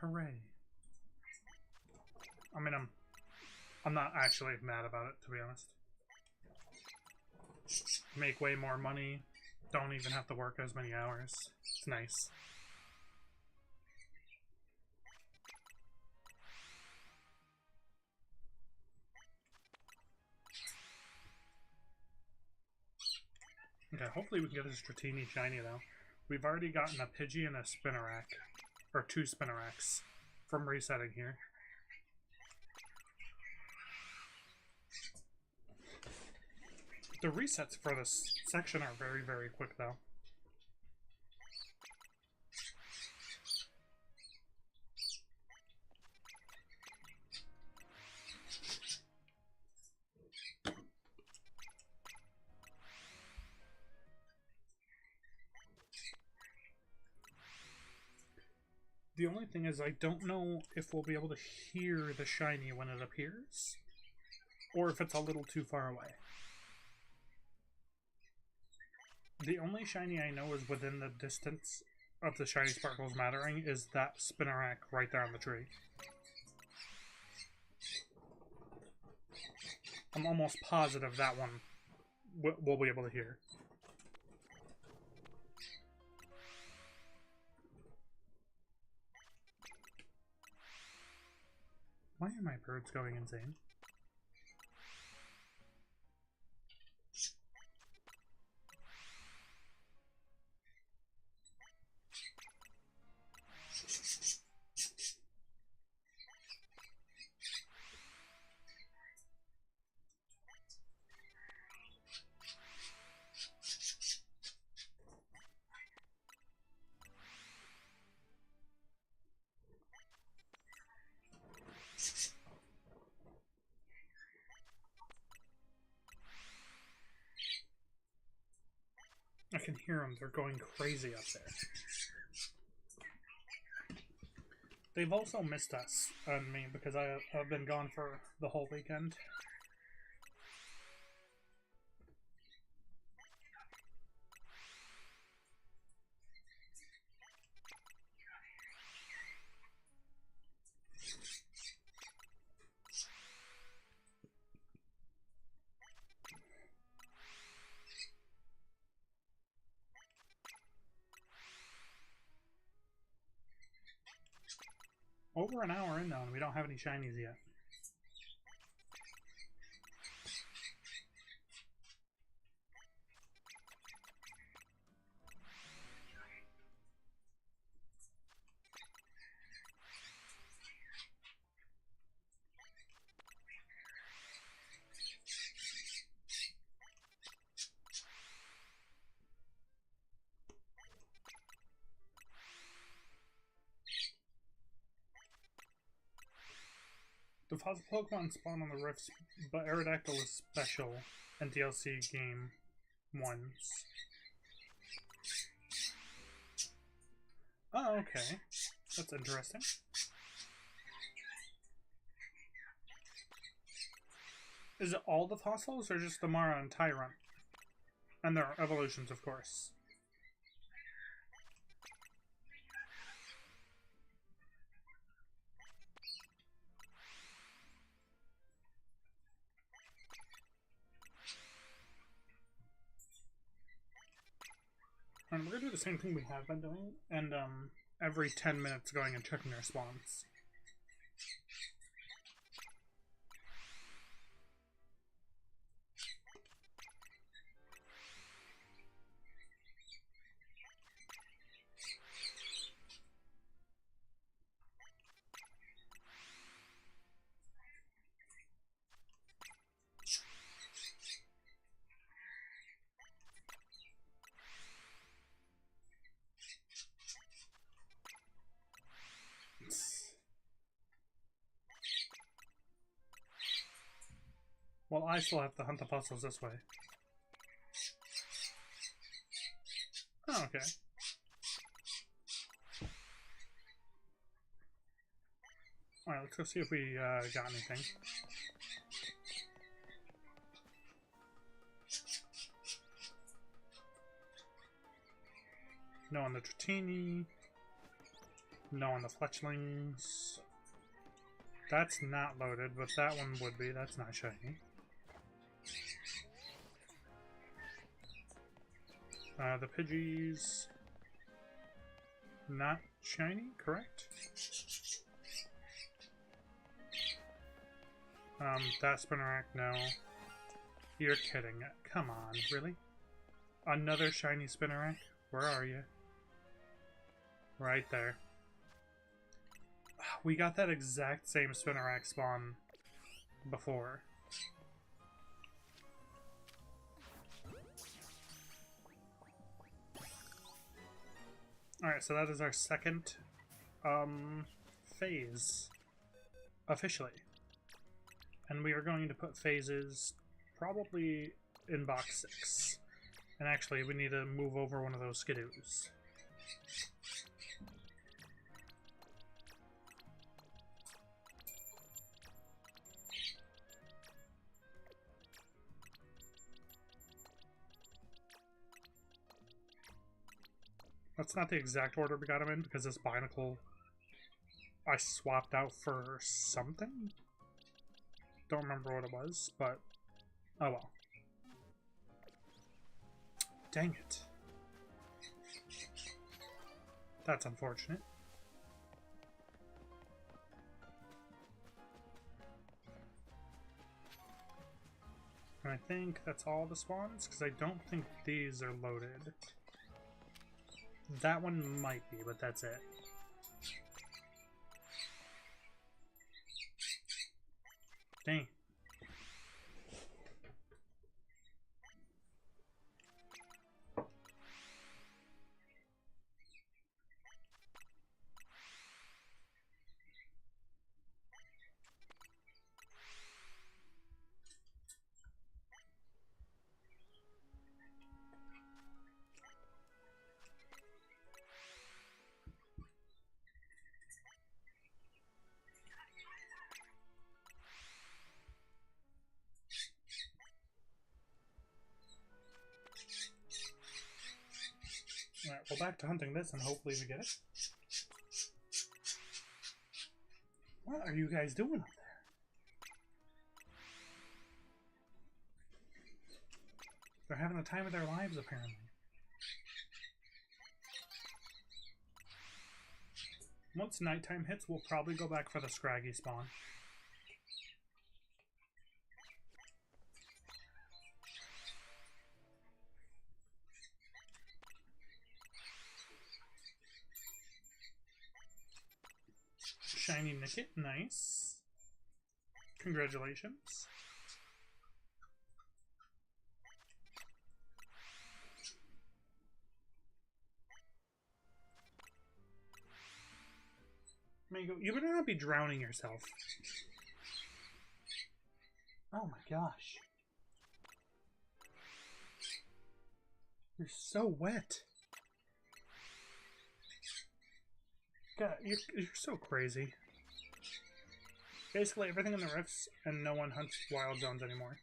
Hooray. I mean, I'm not actually mad about it, to be honest. Make way more money. Don't even have to work as many hours. It's nice. Okay, hopefully we can get a Stratini shiny, though. We've already gotten a Pidgey and a Spinarak. Or 2 Spinaraks from resetting here. The resets for this section are very, very quick, though. The only thing is I don't know if we'll be able to hear the shiny when it appears, or if it's a little too far away. The only shiny I know is within the distance of the shiny sparkles mattering is that Spinarak right there on the tree. I'm almost positive that one we'll be able to hear. Why are my birds going insane? I can hear them. They're going crazy up there. They've also missed us and me because I've been gone for the whole weekend. Over an hour in now, and we don't have any shinies yet. The fossil Pokemon spawn on the rifts, but Aerodactyl is special in DLC game 1. Oh, okay. That's interesting. Is it all the fossils, or just the Mara and Tyrant? And their evolutions, of course. And we're gonna do the same thing we have been doing, and every 10 minutes going and checking our spawns. Well, I still have to hunt the puzzles this way. Oh, okay. Alright, let's go see if we got anything. No on the Dratini. No on the Fletchlings. That's not loaded, but that one would be. That's not shiny. The Pidgeys. Not shiny, correct? That Spinarak, no. You're kidding. Come on, really? Another shiny Spinarak? Where are you? Right there. We got that exact same Spinarak spawn before. Alright, so that is our second phase. Officially. And we are going to put phases probably in box 6. And actually, we need to move over one of those Skidoos. That's not the exact order we got him in, because this Binacle I swapped out for something? Don't remember what it was, but oh well. Dang it. That's unfortunate. And I think that's all the spawns, because I don't think these are loaded. That one might be, but that's it. Dang. Alright, well back to hunting this and hopefully we get it. What are you guys doing up there? They're having the time of their lives apparently. Once nighttime hits, we'll probably go back for the Scraggy spawn. Shiny Nickit, nice. Congratulations. Mango, you better not be drowning yourself. Oh my gosh. You're so wet. God, you're so crazy. Basically everything in the rifts, and no one hunts wild zones anymore.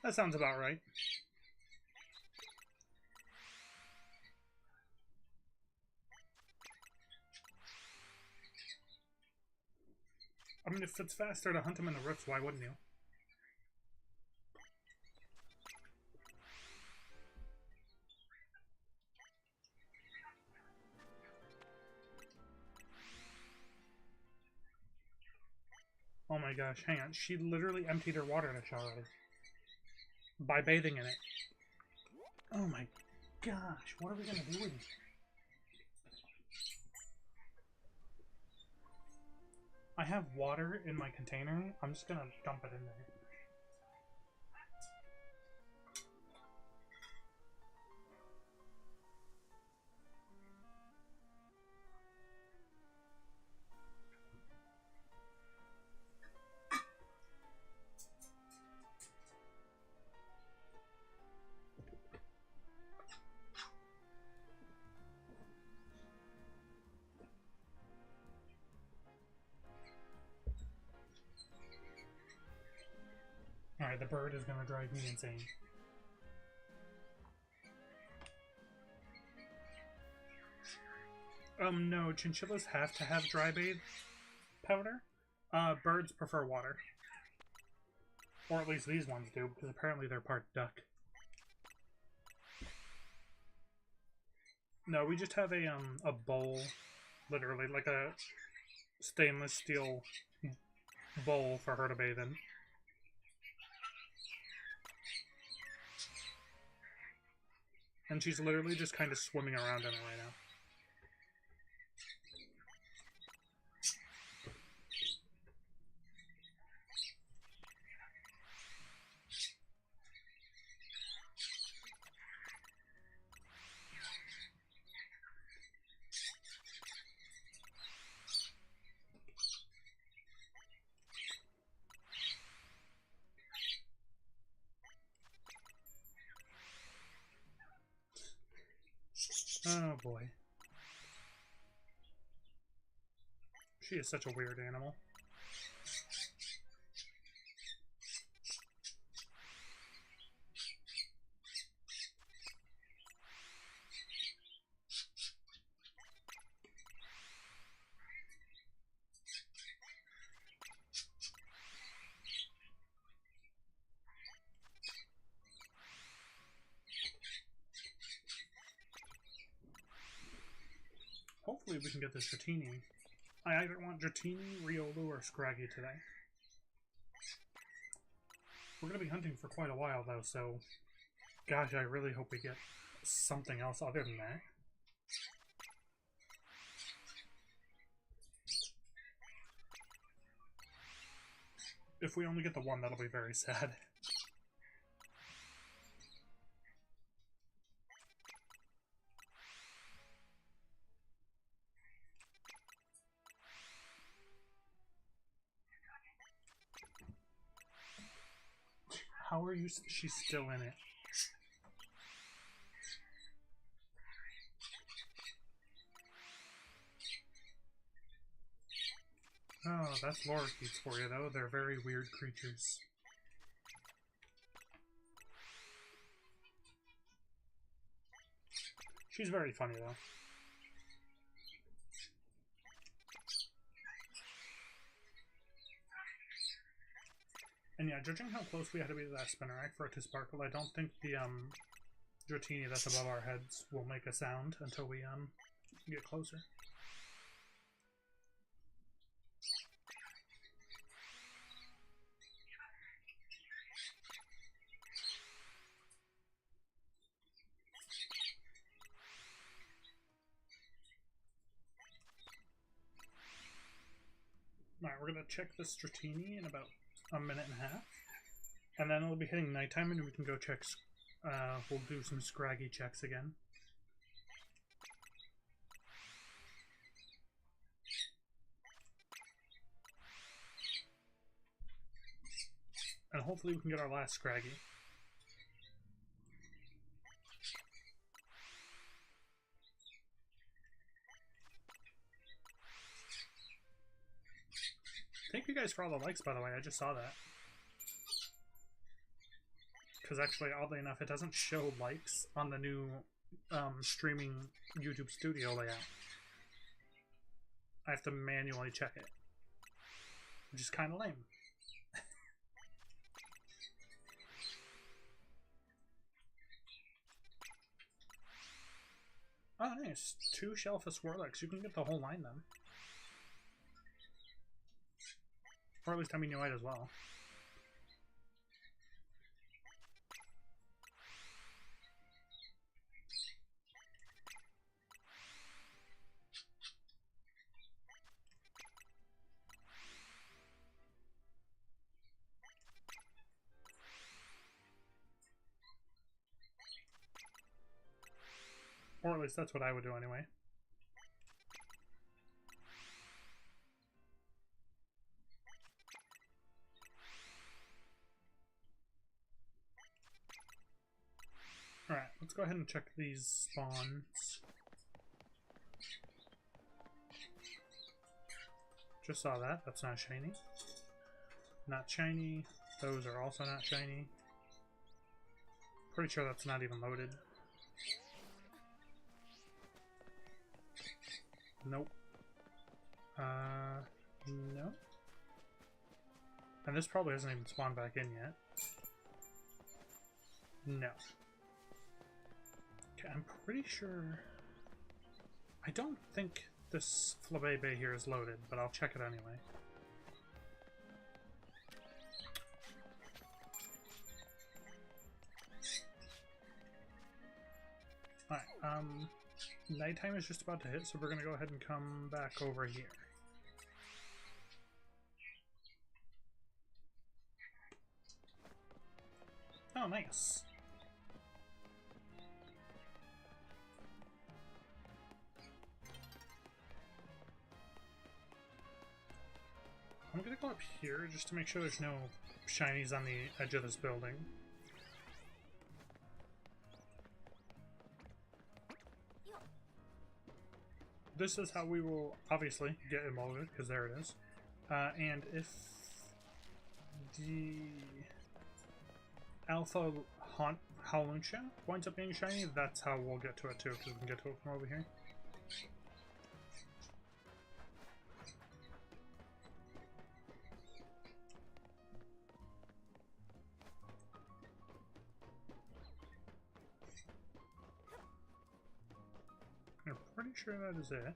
That sounds about right. I mean, if it's faster to hunt them in the rifts, why wouldn't you? Oh my gosh, hang on. She literally emptied her water dish already. By bathing in it. Oh my gosh, what are we gonna do with you? I have water in my container. I'm just gonna dump it in there. Alright, the bird is gonna drive me insane. No, chinchillas have to have dry bathe powder. Birds prefer water. Or at least these ones do, because apparently they're part duck. No, we just have a bowl, literally, like a stainless steel bowl for her to bathe in. And she's literally just kind of swimming around in it right now. Oh boy. She is such a weird animal. Hopefully we can get this Dratini. I either want Dratini, Riolu, or Scraggy today. We're going to be hunting for quite a while though, so gosh, I really hope we get something else other than that. If we only get the one, that'll be very sad. How are you? She's still in it. Oh, that's lorikeets for you, though. They're very weird creatures. She's very funny, though. And yeah, judging how close we had to be to that Spinarak for it to sparkle, I don't think the Dratini that's above our heads will make a sound until we get closer. Alright, we're gonna check the Dratini in about a minute and a half. And then it'll be hitting nighttime and we can go check, we'll do some Scraggy checks again. And hopefully we can get our last Scraggy. Thank you guys for all the likes, by the way. I just saw that. Because actually, oddly enough, it doesn't show likes on the new streaming YouTube Studio layout. I have to manually check it. Which is kind of lame. Oh, nice. 2 Shelfus Warlocks. You can get the whole line then. Or at least, I mean, you might as well. Or at least that's what I would do anyway. Alright, let's go ahead and check these spawns. Just saw that. That's not shiny. Not shiny. Those are also not shiny. Pretty sure that's not even loaded. Nope. No. And this probably hasn't even spawned back in yet. No. Okay, I'm pretty sure... I don't think this Flabébé here is loaded, but I'll check it anyway. Alright, nighttime is just about to hit, so we're gonna go ahead and come back over here. Oh, nice. I'm gonna go up here just to make sure there's no shinies on the edge of this building. This is how we will obviously get Emolga, because there it is. And if the Alpha Hawlucha winds up being shiny, that's how we'll get to it too, because we can get to it from over here. I'm pretty sure that is it.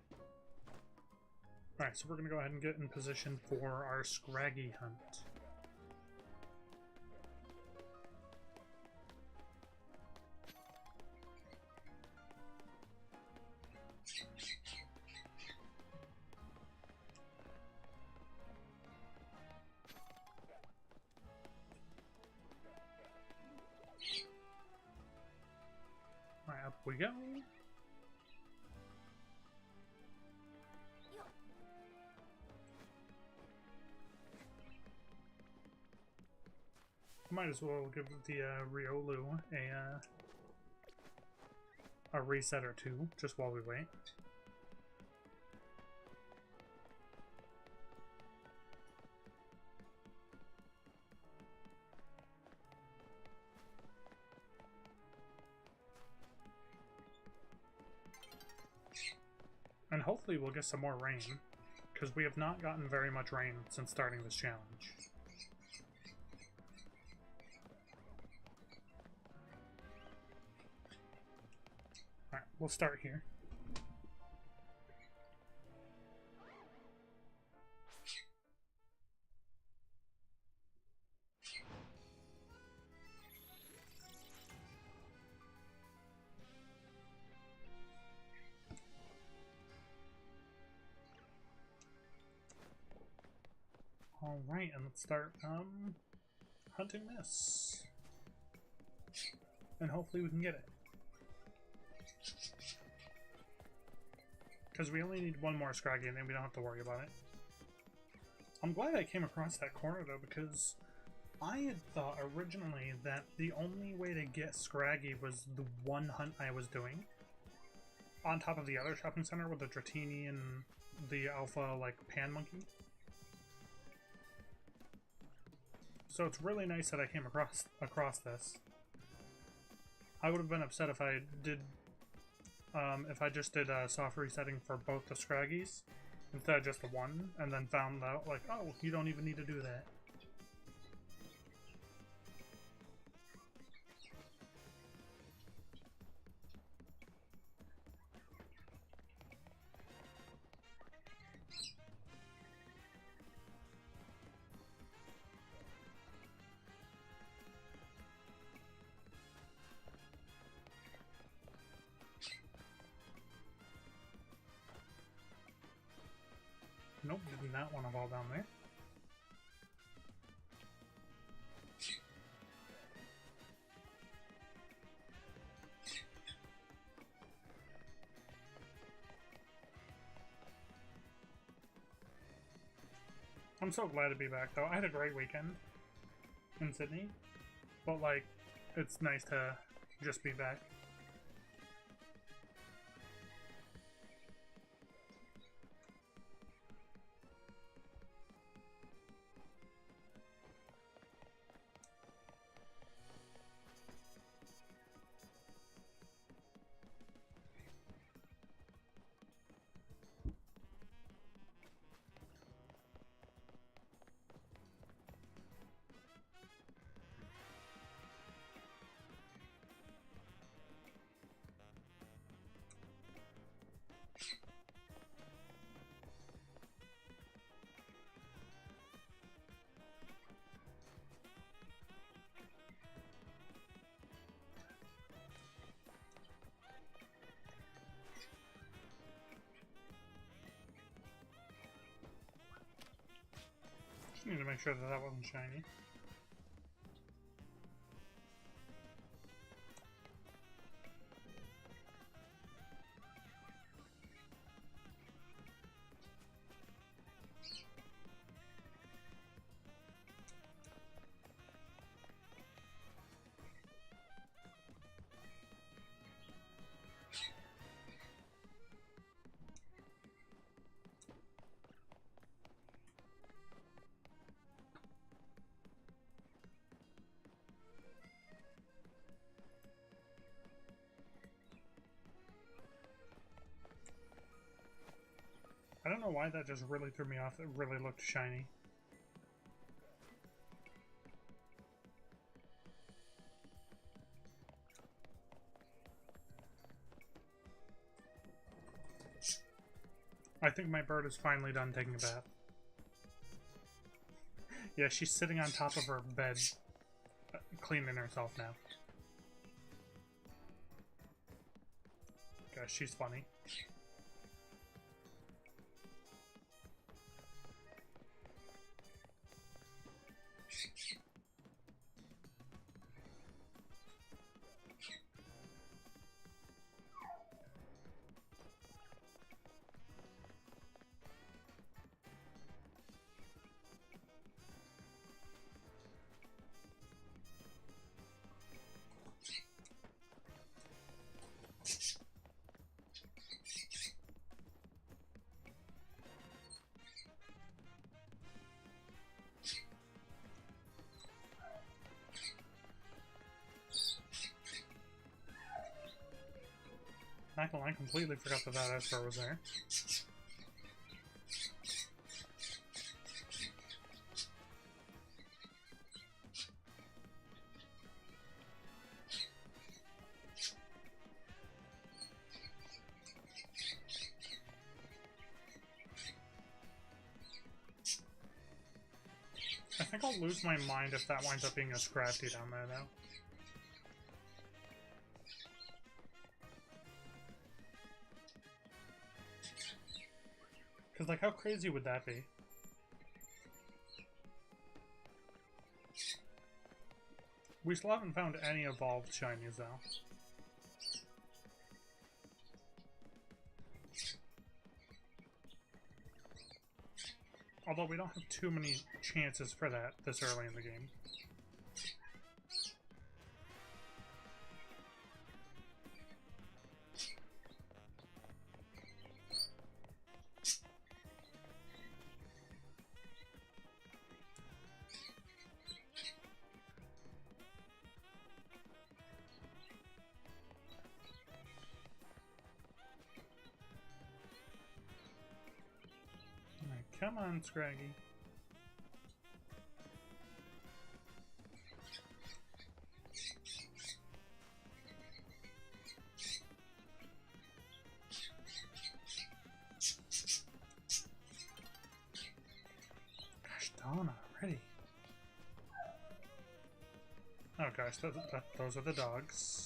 Alright, so we're going to go ahead and get in position for our Scraggy hunt. Alright, up we go. Might as well give the Riolu a reset or two, just while we wait. And hopefully we'll get some more rain, because we have not gotten very much rain since starting this challenge. Alright, we'll start here. Alright, and let's start hunting this. And hopefully we can get it. Because we only need one more Scraggy and then we don't have to worry about it. I'm glad I came across that corner though, because I had thought originally that the only way to get Scraggy was the one hunt I was doing. On top of the other shopping center with the Dratini and the Alpha, like, Pan Monkey. So it's really nice that I came across this. I would have been upset if I did, if I just did a soft resetting for both the Scraggies instead of just the one, and then found out, like, oh, you don't even need to do that. Nope, did not want to fall down there. I'm so glad to be back though. I had a great weekend in Sydney, but like, it's nice to just be back. Just need to make sure that that wasn't shiny. I don't know why that just really threw me off. It really looked shiny. I think my bird is finally done taking a bath. Yeah, she's sitting on top of her bed, cleaning herself now. Gosh, she's funny. Not gonna lie, I completely forgot that that Esper was there. I think I'll lose my mind if that winds up being a Scrafty down there, though. Because, like, how crazy would that be? We still haven't found any evolved shinies, though. Although we don't have too many chances for that this early in the game. Come on, Scraggy. Gosh darn, already. Oh gosh, those are the dogs.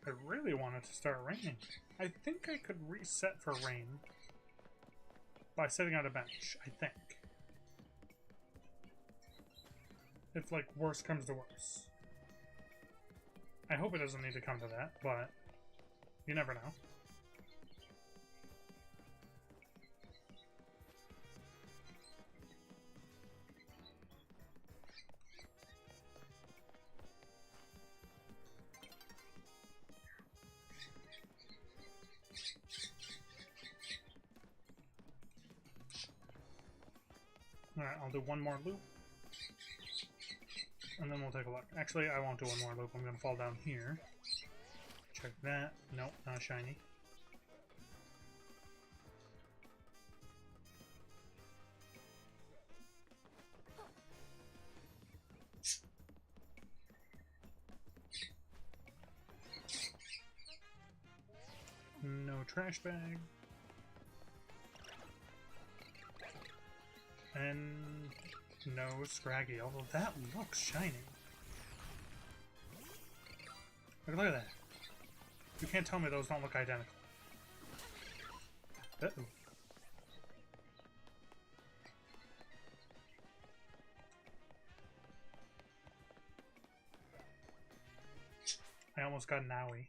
I really wanted to start raining. I think I could reset for rain by sitting on a bench, I think. If, like, worse comes to worse. I hope it doesn't need to come to that, but you never know. Alright, I'll do one more loop. And then we'll take a look. Actually, I won't do one more loop. I'm going to fall down here. Check that. Nope, not shiny. trash bag. And no Scraggy, although that looks shiny. Look at that. You can't tell me those don't look identical. Uh-oh. I almost got an owie.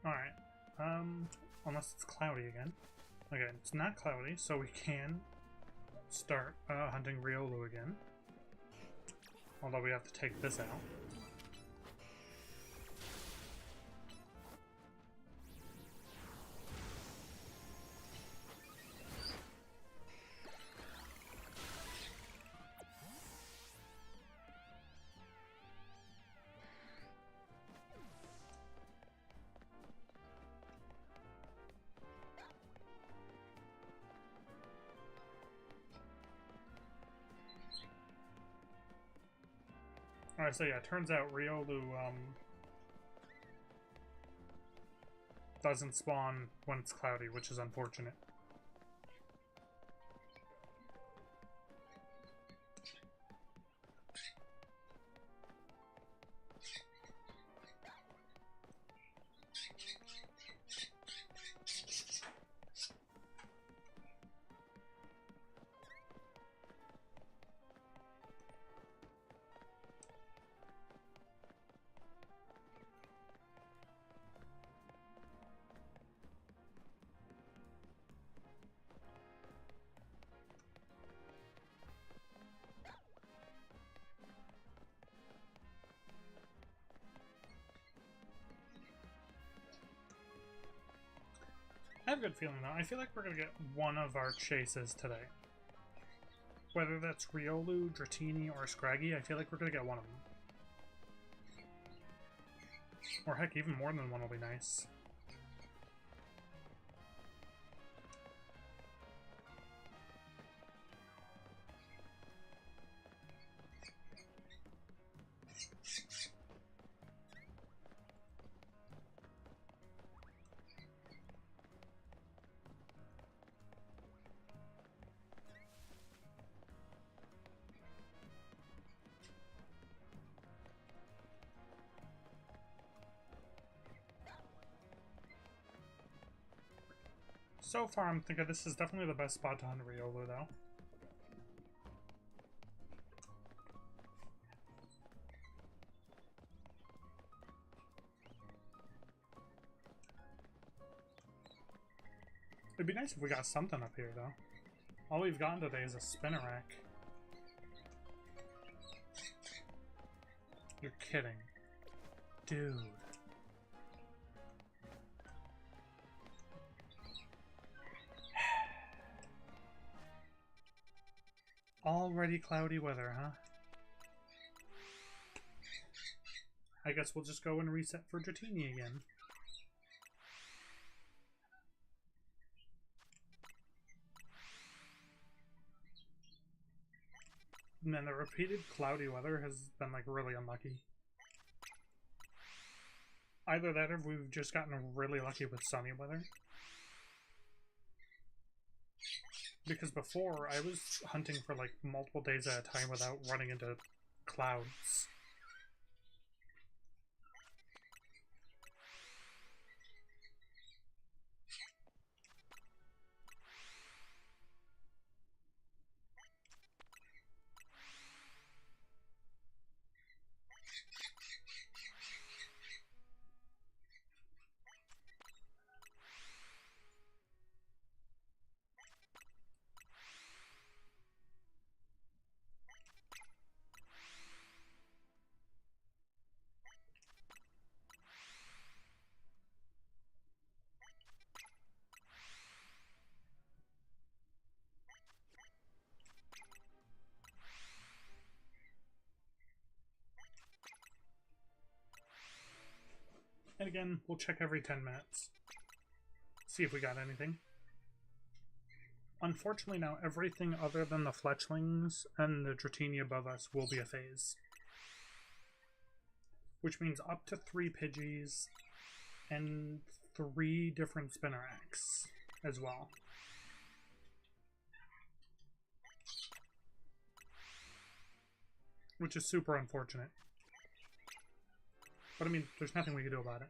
Alright. Unless it's cloudy again. Okay, it's not cloudy, so we can start hunting Riolu again. Although we have to take this out. Alright, so yeah, turns out Riolu doesn't spawn when it's cloudy, which is unfortunate. I have a good feeling though. I feel like we're gonna get one of our chases today. Whether that's Riolu, Dratini, or Scraggy, I feel like we're gonna get one of them. Or heck, even more than one will be nice. So far, I'm thinking this is definitely the best spot to hunt Riolu, though. It'd be nice if we got something up here, though. All we've gotten today is a Spinarak. You're kidding. Dude. Already cloudy weather, huh? I guess we'll just go and reset for Dratini again. And then the repeated cloudy weather has been, like, really unlucky. Either that or we've just gotten really lucky with sunny weather. Because before, I was hunting for, like, multiple days at a time without running into clouds. And again, we'll check every 10 minutes. See if we got anything. Unfortunately now, everything other than the fletchlings and the Dratini above us will be a phase. Which means up to 3 Pidgeys and 3 different Spinneracks as well. Which is super unfortunate. But I mean, there's nothing we can do about it.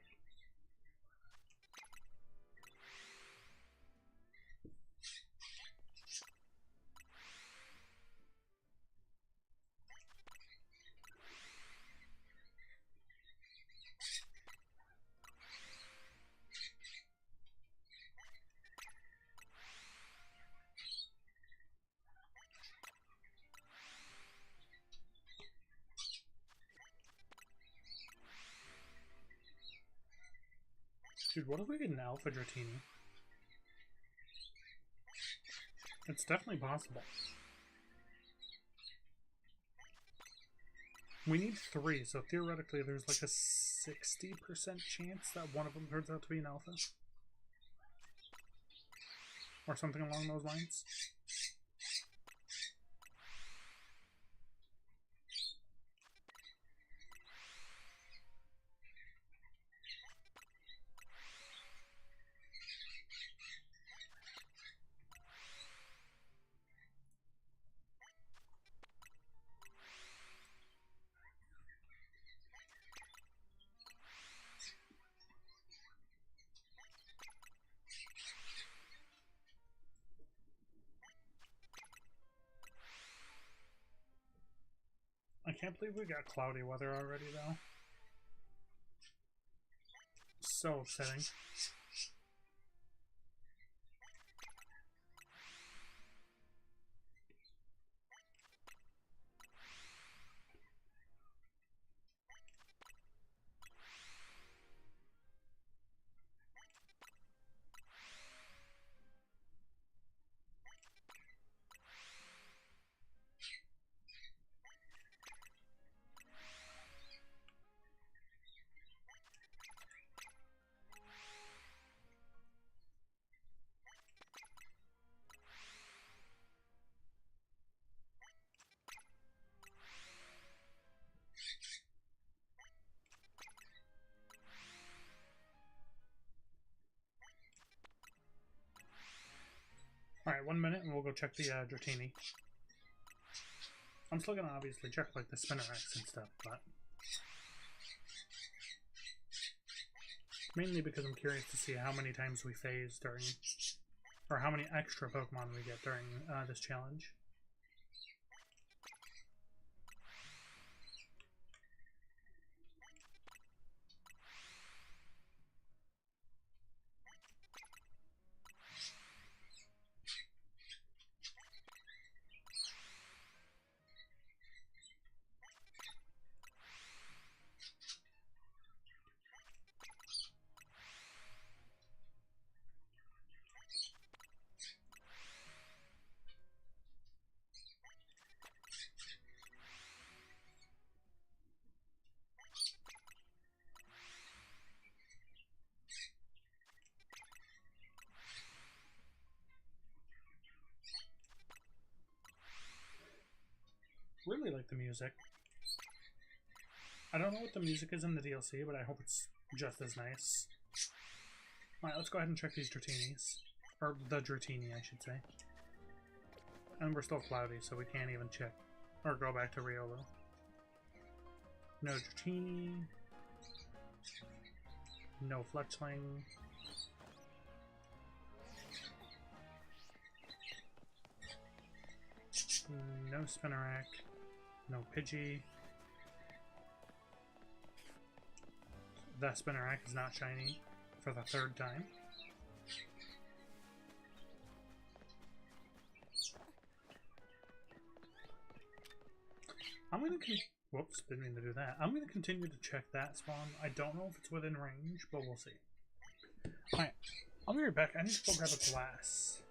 Dude, what if we get an Alpha Dratini? It's definitely possible. We need 3, so theoretically there's like a 60% chance that one of them turns out to be an Alpha. Or something along those lines. I can't believe we got cloudy weather already, though. So upsetting. Alright, 1 minute and we'll go check the Dratini. I'm still gonna obviously check like the Spinneracks and stuff, but mainly because I'm curious to see how many times we phase during, or how many extra Pokemon we get during this challenge. Really like the music. I don't know what the music is in the DLC, but I hope it's just as nice. Alright, let's go ahead and check these Dratinis. Or the Dratini, I should say. And we're still cloudy, so we can't even check. Or go back to Riolu. No Dratini. No Fletchling. No Spinarak. No Pidgey. The Spinarak is not shiny for the 3rd time. I'm gonna whoops, didn't mean to do that. I'm gonna continue to check that spawn. I don't know if it's within range, but we'll see. Alright, I'll be right back. I need to go grab a glass.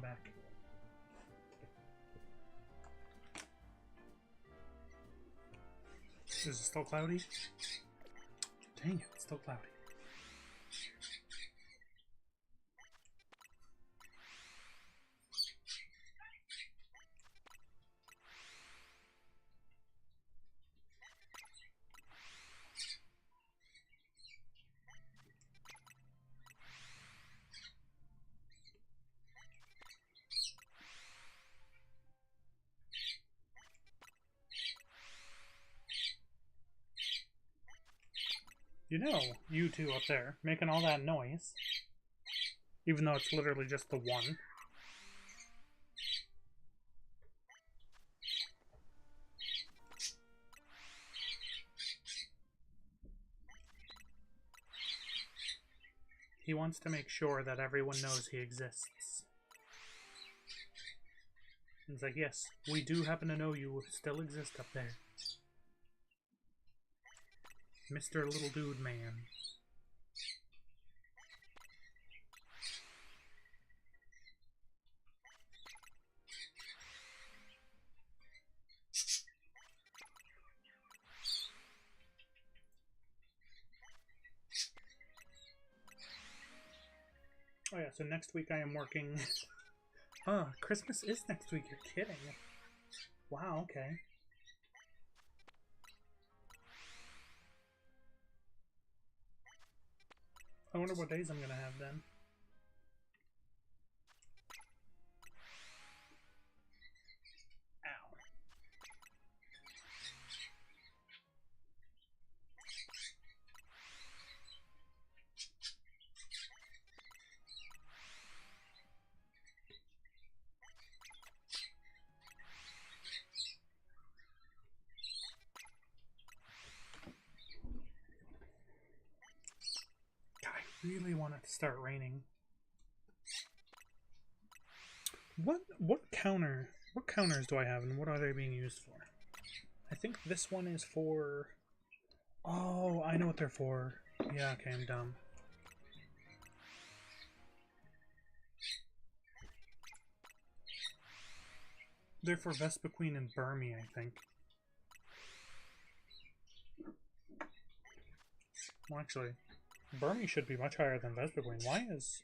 back. Is it still cloudy? Dang it, it's still cloudy. You know, you two up there, making all that noise. Even though it's literally just the one. He wants to make sure that everyone knows he exists. He's like, yes, we do happen to know you still exist up there. Mr. Little Dude Man. Oh yeah, so next week I am working... Christmas is next week, you're kidding. Wow, okay. I wonder what days I'm gonna have then. Ow. I really want it to start raining. What counters do I have and what are they being used for? I think this one is for... Oh, I know what they're for. Yeah, okay, I'm dumb. They're for Vespiquen and Burmy, I think. Well, actually, Burmy should be much higher than Vespiquen. Why is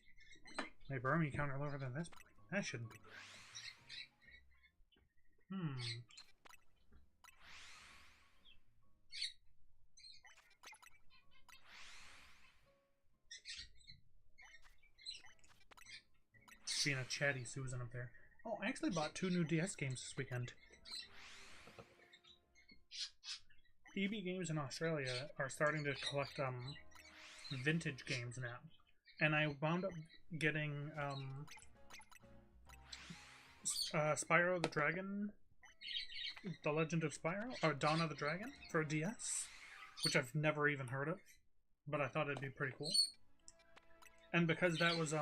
a Burmy counter lower than Vespiquen? That shouldn't be correct. Being a chatty Susan up there. Oh, I actually bought 2 new DS games this weekend. EB Games in Australia are starting to collect vintage games now, and I wound up getting Spyro the Dragon, The Legend of Spyro, or Dawn of the Dragon for DS, which I've never even heard of, but I thought it'd be pretty cool. And because that was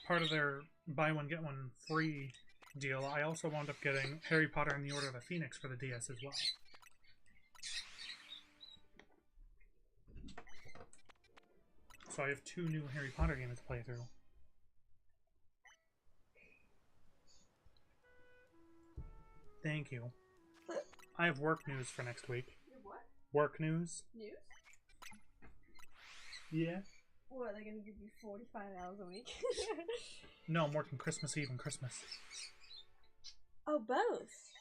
part of their buy one get one free deal, I also wound up getting Harry Potter and the Order of the Phoenix for the DS as well. So I have 2 new Harry Potter games to play through. Thank you. I have work news for next week. What? Work news. News? Yeah. What, they're gonna give you 45 hours a week? No, I'm working Christmas Eve and Christmas. Oh, both?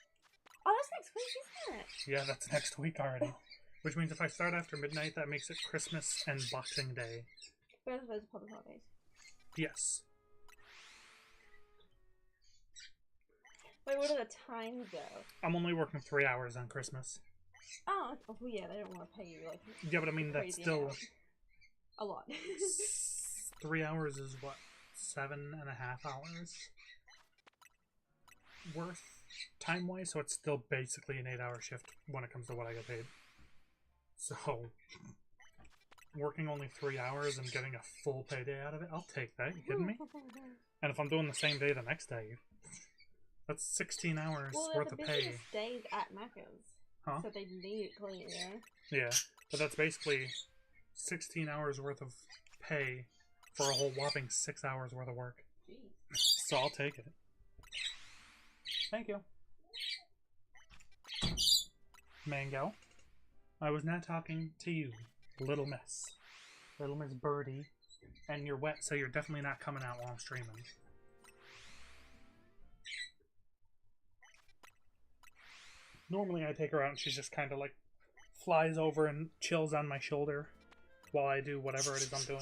Oh, that's next week, isn't it? Yeah, that's next week already. Which means if I start after midnight, that makes it Christmas and Boxing Day. Both of those are public holidays. Yes. Wait, what are the times, though? I'm only working 3 hours on Christmas. Oh, well, yeah, they don't want to pay you, like... Yeah, but I mean, that's still... amount. A lot. 3 hours is what? 7.5 hours? Worth time-wise, so it's still basically an 8-hour shift when it comes to what I get paid. So, working only 3 hours and getting a full payday out of it, I'll take that, you kidding me? And if I'm doing the same day the next day, that's 16 hours worth of pay. Well, they're the busiest days at Macca's. Huh? So they need it clean, yeah? Yeah, but that's basically 16 hours worth of pay for a whole whopping 6 hours worth of work. Jeez. So I'll take it. Thank you. Mango. I was not talking to you, Little Miss. Little Miss Birdie. And you're wet, so you're definitely not coming out while I'm streaming. Normally I take her out and she's just kind of like flies over and chills on my shoulder while I do whatever it is I'm doing.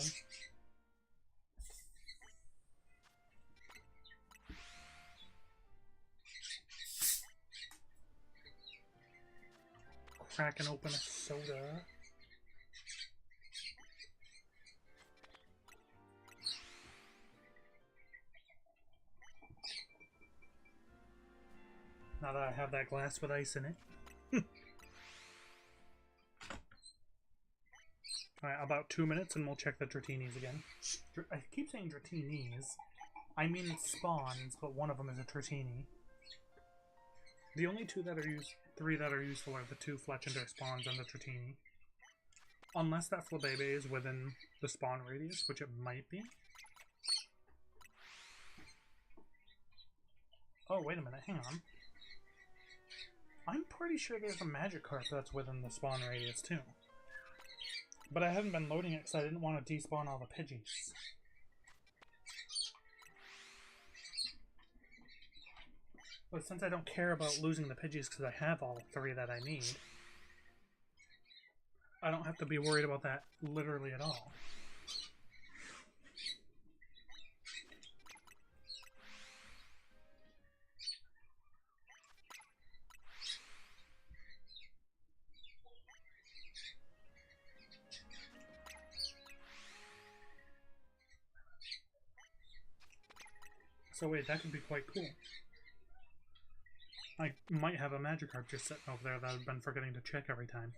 Cracking open a soda. Now that I have that glass with ice in it. Alright, about 2 minutes and we'll check the Dratinis again. I keep saying Dratinis. I mean spawns, but one of them is a Dratini. The only three that are useful are the 2 Fletchinder spawns and the Dratini. Unless that Flabebe is within the spawn radius, which it might be. Oh, wait a minute, hang on. I'm pretty sure there's a Magikarp that's within the spawn radius too. But I haven't been loading it because I didn't want to despawn all the Pidgeys. But since I don't care about losing the Pidgeys because I have all 3 that I need, I don't have to be worried about that literally at all. So wait, that could be quite cool. I might have a Magikarp just sitting over there that I've been forgetting to check every time.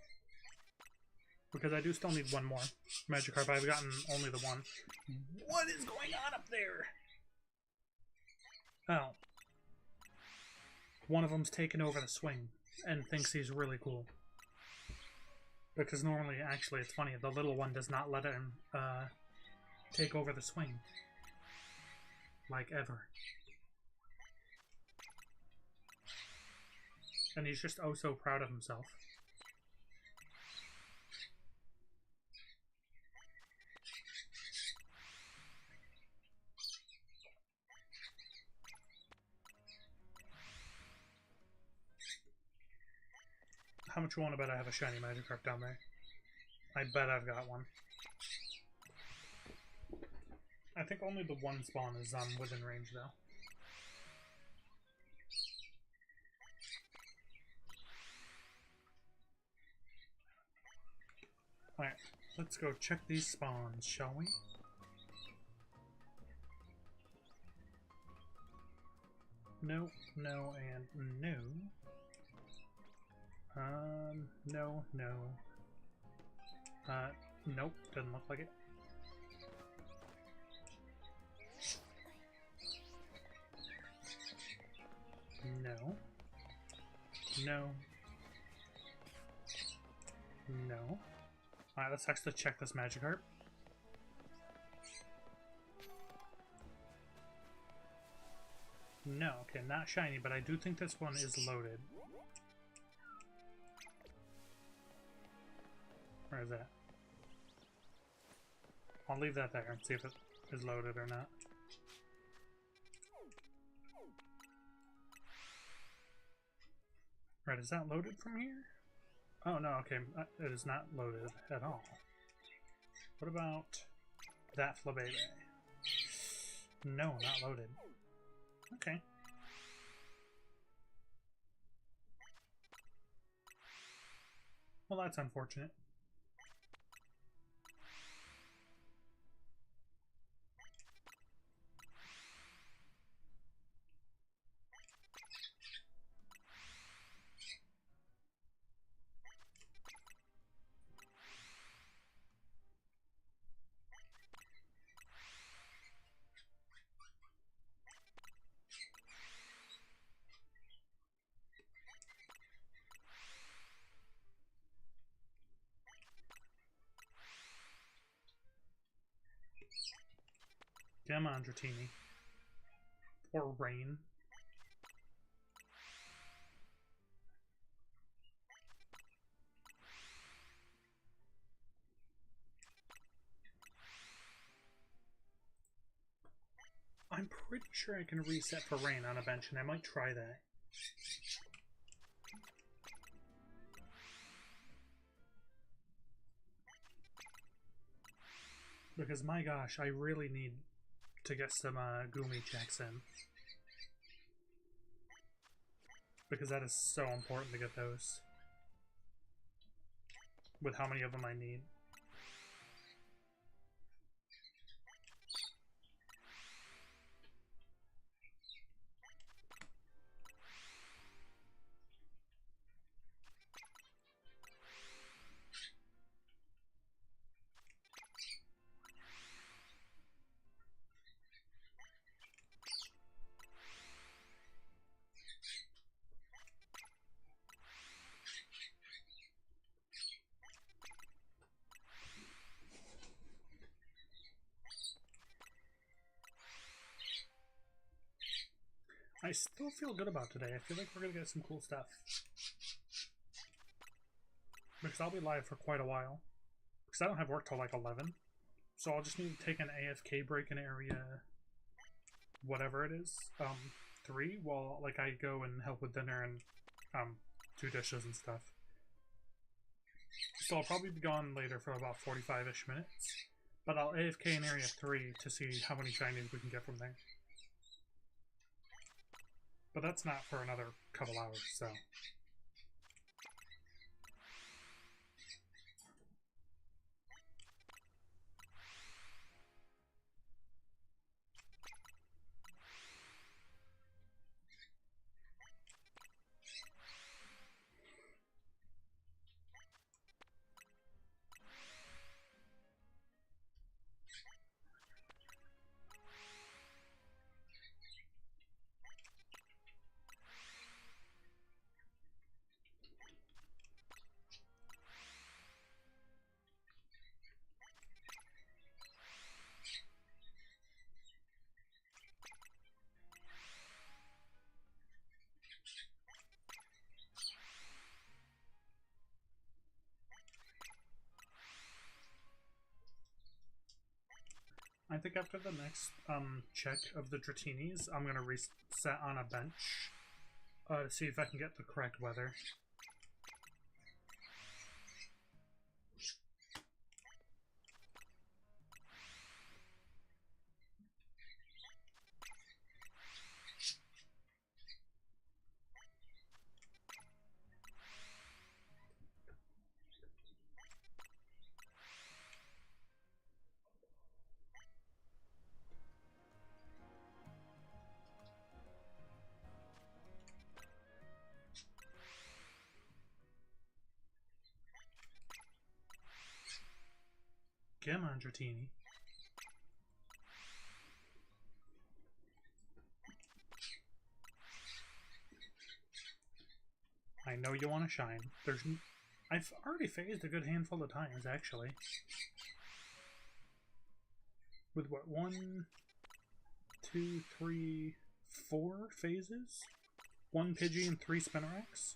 Because I do still need one more Magikarp. I've gotten only the one. What is going on up there? Oh. One of them's taken over the swing and thinks he's really cool. Because normally, actually, it's funny, the little one does not let him take over the swing. Like ever. And he's just oh so proud of himself. How much you want to bet I have a shiny Magikarp down there? I bet I've got one. I think only the one spawn is within range though. Alright, let's go check these spawns, shall we? No, no, and no. No, no. Nope, doesn't look like it. No. No. No. Alright, let's actually check this Magikarp. No, okay, not shiny, but I do think this one is loaded. Where is that? I'll leave that there and see if it is loaded or not. Right, is that loaded from here? Oh no, okay, it is not loaded at all. What about that Flabebe? No, not loaded. Okay. Well, that's unfortunate. Come on, Dratini. Or Rain. I'm pretty sure I can reset for rain on a bench, and I might try that. Because, my gosh, I really need to get some Gumi checks in. Because that is so important to get those. With how many of them I need. I still feel good about today. I feel like we're gonna get some cool stuff. Because I'll be live for quite a while. Because I don't have work till like 11. So I'll just need to take an AFK break in area... whatever it is. 3, while like I go and help with dinner and do dishes and stuff. So I'll probably be gone later for about 45-ish minutes. But I'll AFK in area 3 to see how many shinies we can get from there. But that's not for another couple hours, so... I think after the next check of the Dratinis, I'm going to reset on a bench to see if I can get the correct weather. Come on, Dratini. I know you want to shine. I've already phased a good handful of times, actually. With what, 1, 2, 3, 4 phases? 1 Pidgey and 3 Spinnerax?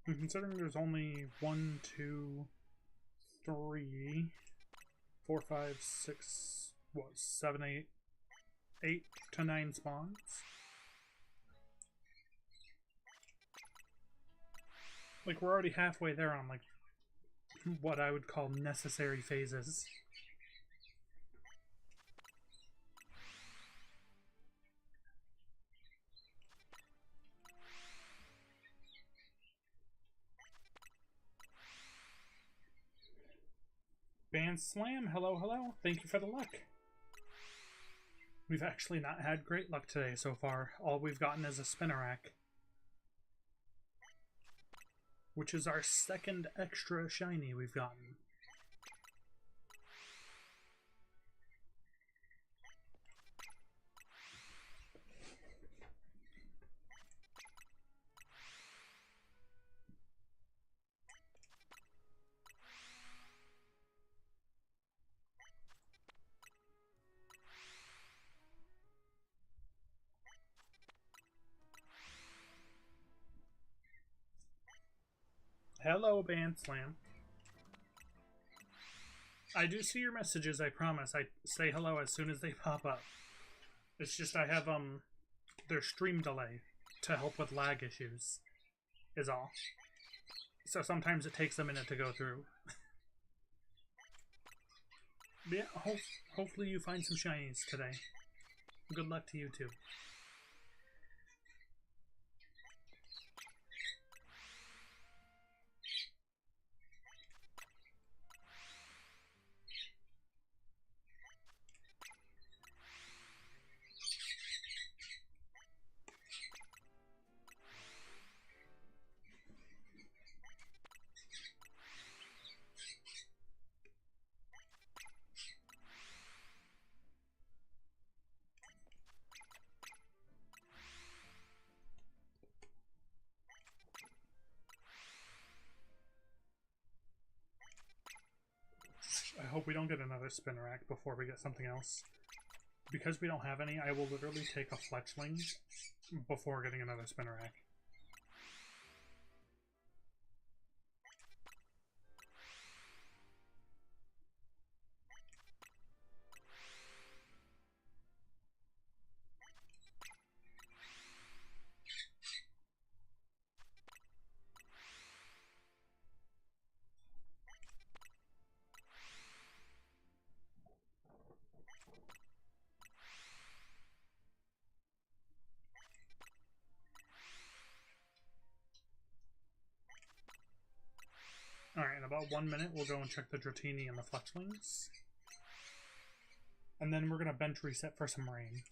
And considering there's only 1, 2, 3, 4, 5, 6, what, 7, 8 to 9 spawns? Like, we're already halfway there on, like, what I would call necessary phases. Band Slam, hello, hello. Thank you for the luck. We've actually not had great luck today so far. All we've gotten is a Spinnerack. Which is our second extra shiny we've gotten. Hello, Band Slam. I do see your messages, I promise. I say hello as soon as they pop up. It's just I have, their stream delay to help with lag issues, is all. So sometimes it takes a minute to go through. But yeah, hopefully you find some shinies today. Good luck to you too. I hope we don't get another Spinarak before we get something else. Because we don't have any, I will literally take a Fletchling before getting another Spinarak. Alright, in about 1 minute, we'll go and check the Dratini and the Fletchlings. And then we're going to bench reset for some rain.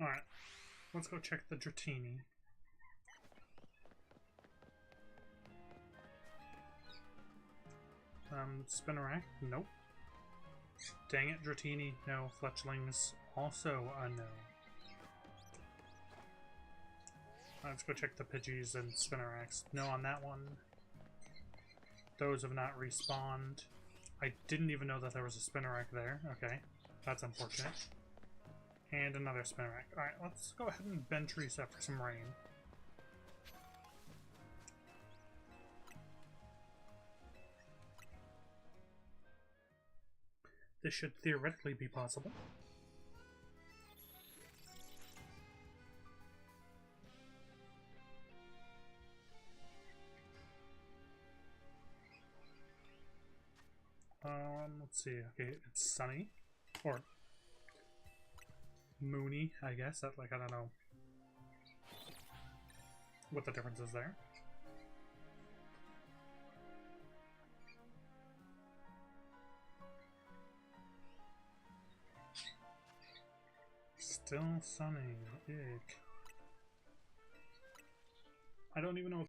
Alright, let's go check the Dratini. Spinarak? Nope. Dang it, Dratini. No. Fletchlings? Also a no. Let's go check the Pidgeys and Spinaraks. No on that one. Those have not respawned. I didn't even know that there was a Spinarak there. Okay, that's unfortunate. And another Spinarak. Alright, let's go ahead and bench reset for some rain. This should theoretically be possible. Let's see. Okay, it's sunny. Or moony, I guess. That, like, I don't know what the difference is there. Still sunny. Ick. I don't even know if